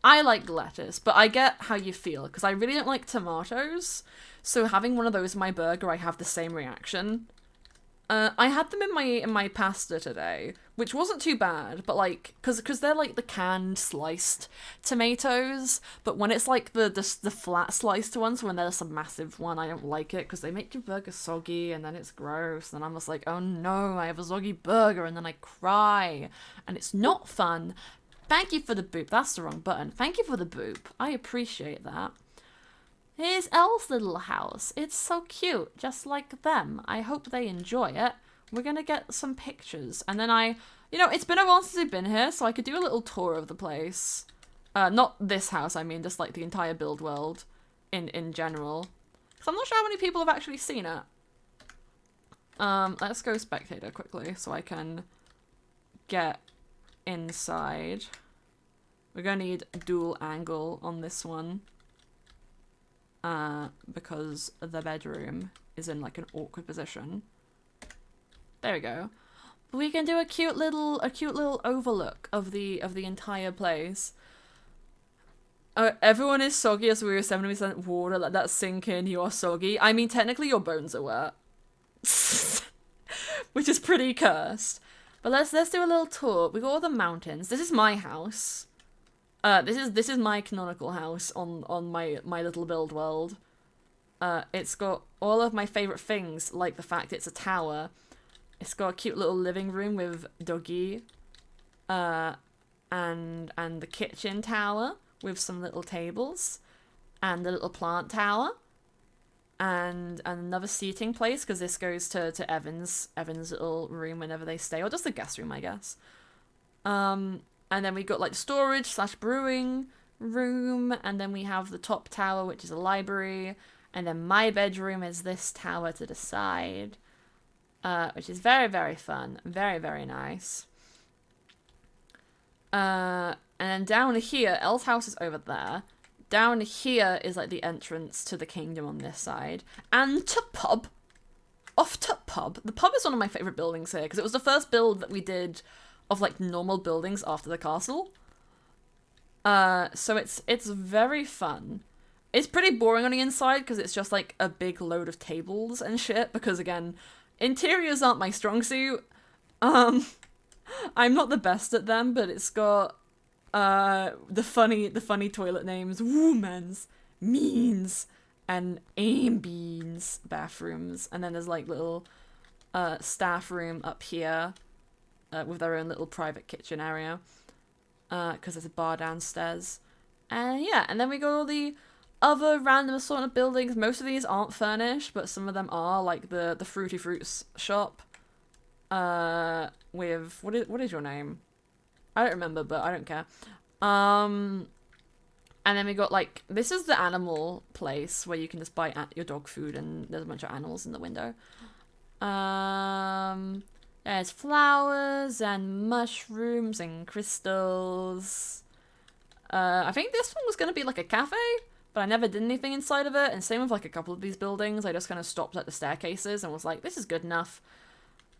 I like lettuce, but I get how you feel, because I really don't like tomatoes, so having one of those in my burger, I have the same reaction. I had them in my pasta today, which wasn't too bad, but like, because they're like the canned sliced tomatoes, but when it's like the flat sliced ones, when there's a massive one, I don't like it, because they make your burger soggy, and then it's gross, and I'm just like, oh no, I have a soggy burger, and then I cry, and it's not fun. Thank you for the boop, that's the wrong button. Thank you for the boop, I appreciate that. Here's Elle's little house. It's so cute, just like them. I hope they enjoy it. We're gonna get some pictures. And then you know, it's been a while since we've been here, so I could do a little tour of the place. Not this house, I mean, just like the entire build world in general. Because I'm not sure how many people have actually seen it. Let's go spectator quickly so I can get inside. We're gonna need dual angle on this one. Because the bedroom is in like an awkward position. There we go. We can do a cute little overlook of the entire place. Everyone is soggy as we were 70% water. Let that sink in. You are soggy. I mean, technically your bones are wet, which is pretty cursed. But let's do a little tour. We got all the mountains. This is my house. This is my canonical house on my little build world. It's got all of my favorite things, like the fact it's a tower. It's got a cute little living room with doggy, and the kitchen tower with some little tables, and the little plant tower, and another seating place, because this goes to Evan's little room whenever they stay, or just the guest room, I guess. And then we got like storage / brewing room, and then we have the top tower, which is a library, and then my bedroom is this tower to the side, which is very, very fun, very, very nice. And then down here, Elle's house is over there. Down here is like the entrance to the kingdom on this side, and to pub. Off to pub. The pub is one of my favorite buildings here, because it was the first build that we did of like normal buildings after the castle. So it's very fun. It's pretty boring on the inside because it's just like a big load of tables and shit, because again, interiors aren't my strong suit. I'm not the best at them, but it's got the funny toilet names, women's, means, and ambience bathrooms, and then there's like little staff room up here. With their own little private kitchen area, because there's a bar downstairs, and yeah, and then we got all the other random sort of buildings. Most of these aren't furnished, but some of them are, like the Fruity Fruits shop, with what is your name? I don't remember, but I don't care. And then we got like, this is the animal place where you can just buy your dog food, and there's a bunch of animals in the window. There's flowers and mushrooms and crystals. I think this one was going to be like a cafe, but I never did anything inside of it. And same with like a couple of these buildings. I just kind of stopped at the staircases and was like, this is good enough.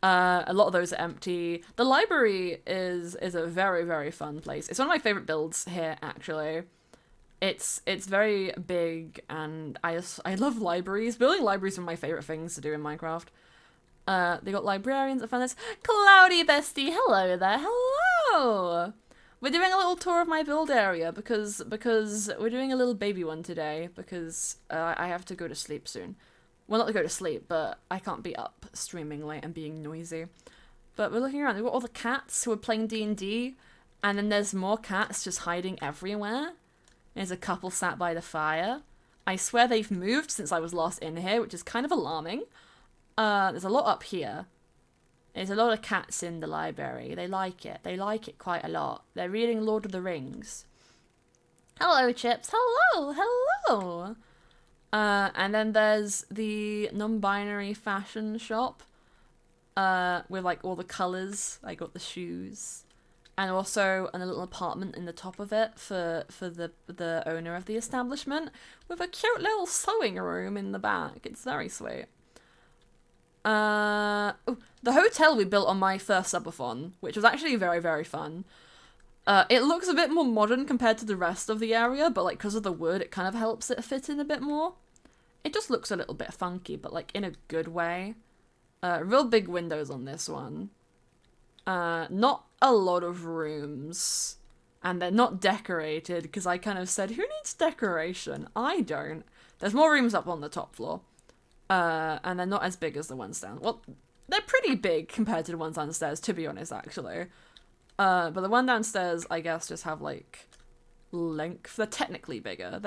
A lot of those are empty. The library is a very, very fun place. It's one of my favorite builds here, actually. It's very big, and I love libraries. Building libraries are my favorite things to do in Minecraft. They got librarians, I found this. Cloudy bestie, hello there, hello! We're doing a little tour of my build area because we're doing a little baby one today, because I have to go to sleep soon. Well, not to go to sleep, but I can't be up streaming late and being noisy. But we're looking around, we've got all the cats who are playing D&D, and then there's more cats just hiding everywhere. There's a couple sat by the fire. I swear they've moved since I was last in here, which is kind of alarming. There's a lot up here. There's a lot of cats in the library. They like it. They like it quite a lot. They're reading Lord of the Rings. Hello, Chips. Hello, hello. And then there's the non-binary fashion shop. With like all the colours. I got the shoes. And also a little apartment in the top of it for the owner of the establishment, with a cute little sewing room in the back. It's very sweet. The hotel we built on my first subathon, which was actually very, very fun. It looks a bit more modern compared to the rest of the area, but like because of the wood, it kind of helps it fit in a bit more. It just looks a little bit funky, but like in a good way. Real big windows on this one. Not a lot of rooms. And they're not decorated, because I kind of said, who needs decoration? I don't. There's more rooms up on the top floor. And they're not as big as the ones down. Well, they're pretty big compared to the ones downstairs, to be honest, actually. But the one downstairs, I guess, just have, like, length. They're technically bigger.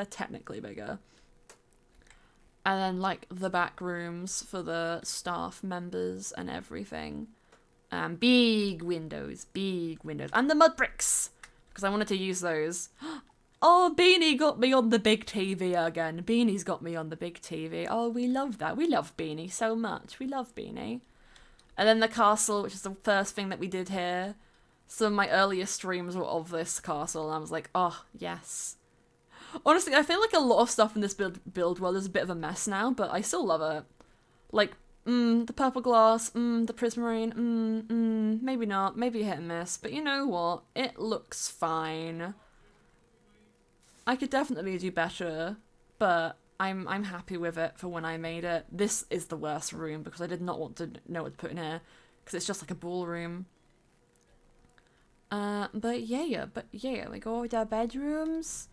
And then, like, the back rooms for the staff members and everything. Big windows. And the mud bricks! Because I wanted to use those. Oh, Beanie got me on the big TV again. Beanie's got me on the big TV. Oh, we love that. We love Beanie so much. We love Beanie. And then the castle, which is the first thing that we did here. Some of my earliest streams were of this castle, and I was like, oh, yes. Honestly, I feel like a lot of stuff in this build world is a bit of a mess now, but I still love it. Like, the purple glass, the prismarine, maybe not, maybe hit and miss, but you know what? It looks fine. I could definitely do better, but I'm happy with it for when I made it. This is the worst room because I did not want to know what to put in here, because it's just like a ballroom. But yeah, we go with our bedrooms.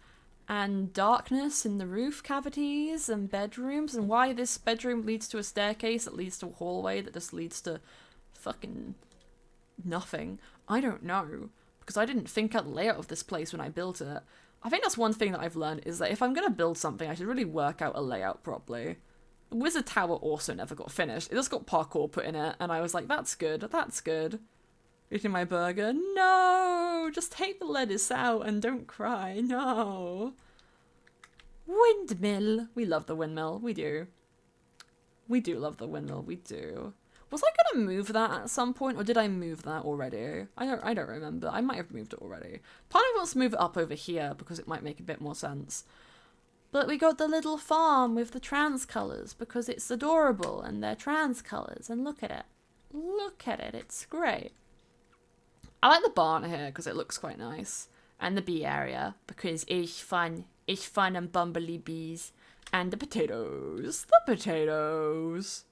And darkness in the roof cavities and bedrooms, and why this bedroom leads to a staircase that leads to a hallway that just leads to fucking nothing. I don't know, because I didn't think out the layout of this place when I built it. I think that's one thing that I've learned, is that if I'm going to build something, I should really work out a layout properly. The Wizard Tower also never got finished. It just got parkour put in it, and I was like, that's good. Eating my burger. No! Just take the lettuce out and don't cry. No. Windmill. We love the windmill. We do. We do love the windmill. We do. Was I gonna move that at some point, or did I move that already? I don't remember. I might have moved it already. Part of me wants to move it up over here because it might make a bit more sense. But we got the little farm with the trans colours because it's adorable and they're trans colours. And look at it. Look at it. It's great. I like the barn here because it looks quite nice. And the bee area because it's fun. It's fun and bumbly bees. And the potatoes. The potatoes.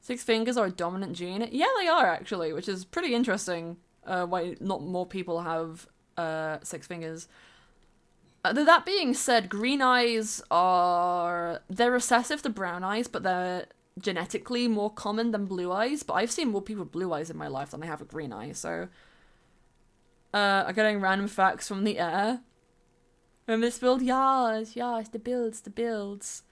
6 fingers are a dominant gene. Yeah, they are actually, which is pretty interesting. Why not more people have 6 fingers. That being said, green eyes are... They're recessive to brown eyes, but they're genetically more common than blue eyes, but I've seen more people with blue eyes in my life than I have a green eye, so I'm getting random facts from the air. Remember this build? Yes, the builds.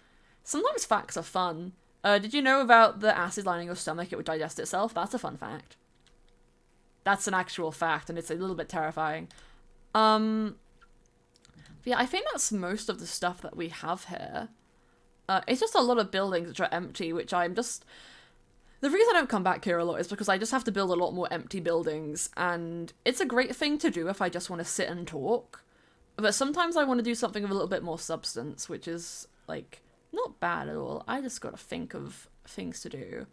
Sometimes facts are fun. Did you know about the acid lining your stomach? It would digest itself? That's a fun fact. That's an actual fact, and it's a little bit terrifying. But yeah, I think that's most of the stuff that we have here. It's just a lot of buildings which are empty, which I'm just... The reason I don't come back here a lot is because I just have to build a lot more empty buildings, and it's a great thing to do if I just want to sit and talk. But sometimes I want to do something with a little bit more substance, which is, like, not bad at all. I just gotta think of things to do.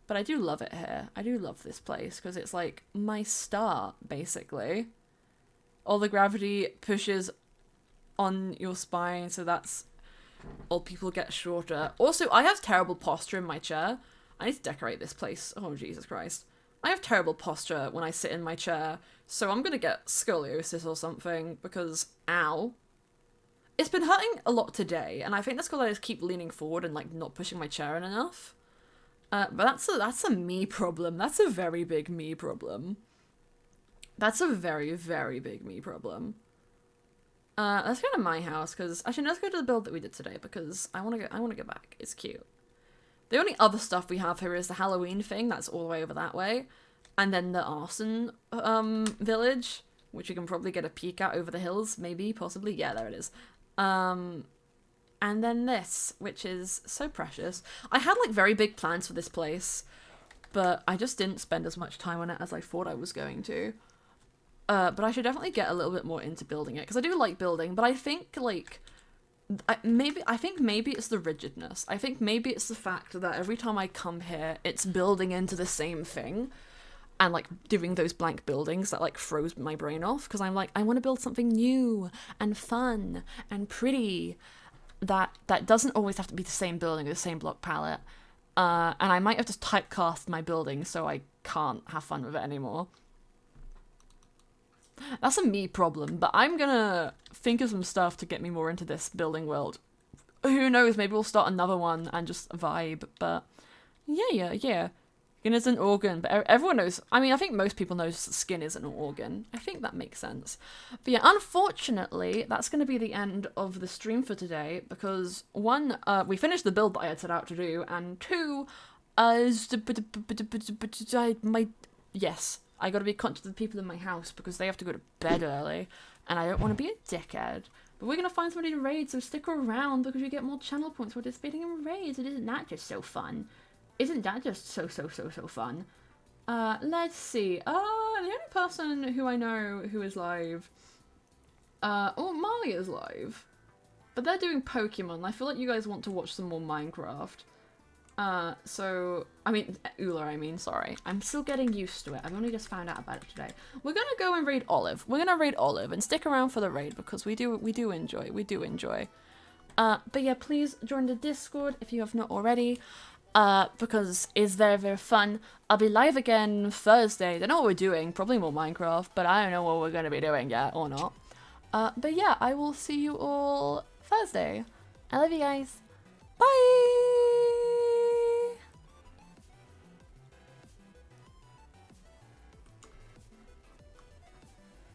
But I do love it here. I do love this place, because it's, like, my start, basically. All the gravity pushes on your spine, so that's... Old people get shorter. Also, I have terrible posture in my chair. I need to decorate this place. Oh, Jesus Christ. I have terrible posture when I sit in my chair, so I'm gonna get scoliosis or something, because, ow. It's been hurting a lot today, and I think that's because I just keep leaning forward and, like, not pushing my chair in enough. But that's a me problem. That's a very big me problem. That's a very, very big me problem. Let's go to my house, because... Actually, let's go to the build that we did today, because I want to go back. It's cute. The only other stuff we have here is the Halloween thing. That's all the way over that way. And then the arson, village. which you can probably get a peek at over the hills, maybe, possibly. Yeah, there it is. And then this, which is so precious. I had like very big plans for this place, but I just didn't spend as much time on it as I thought I was going to. But I should definitely get a little bit more into building it, because I do like building, but I think like I think maybe it's the rigidness. I think maybe it's the fact that every time I come here, it's building into the same thing, and like doing those blank buildings that like throws my brain off, because I'm like, I want to build something new and fun and pretty that doesn't always have to be the same building or the same block palette. And I might have to typecast my building so I can't have fun with it anymore. That's a me problem, but I'm gonna think of some stuff to get me more into this building world. Who knows, maybe we'll start another one and just vibe, but yeah. Skin is an organ, but everyone knows, I mean, I think most people know skin is an organ. I think that makes sense. But yeah, unfortunately, that's going to be the end of the stream for today, because one, we finished the build that I had set out to do, and two, yes, I got to be conscious of the people in my house, because they have to go to bed early, and I don't want to be a dickhead. But we're going to find somebody to raid, so stick around, because you get more channel points for participating in raids. It isn't that just so fun? Isn't that just so fun? Let's see. The only person who I know who is live, Mali is live, but they're doing Pokemon. I feel like you guys want to watch some more Minecraft. So, sorry. I'm still getting used to it. I've only just found out about it today. We're gonna go and raid Olive. We're gonna raid Olive and stick around for the raid, because we do enjoy. But yeah, please join the Discord if you have not already. Because it's very, very fun. I'll be live again Thursday. Don't know what we're doing. Probably more Minecraft, but I don't know what we're going to be doing yet, or not. But yeah, I will see you all Thursday. I love you guys. Bye!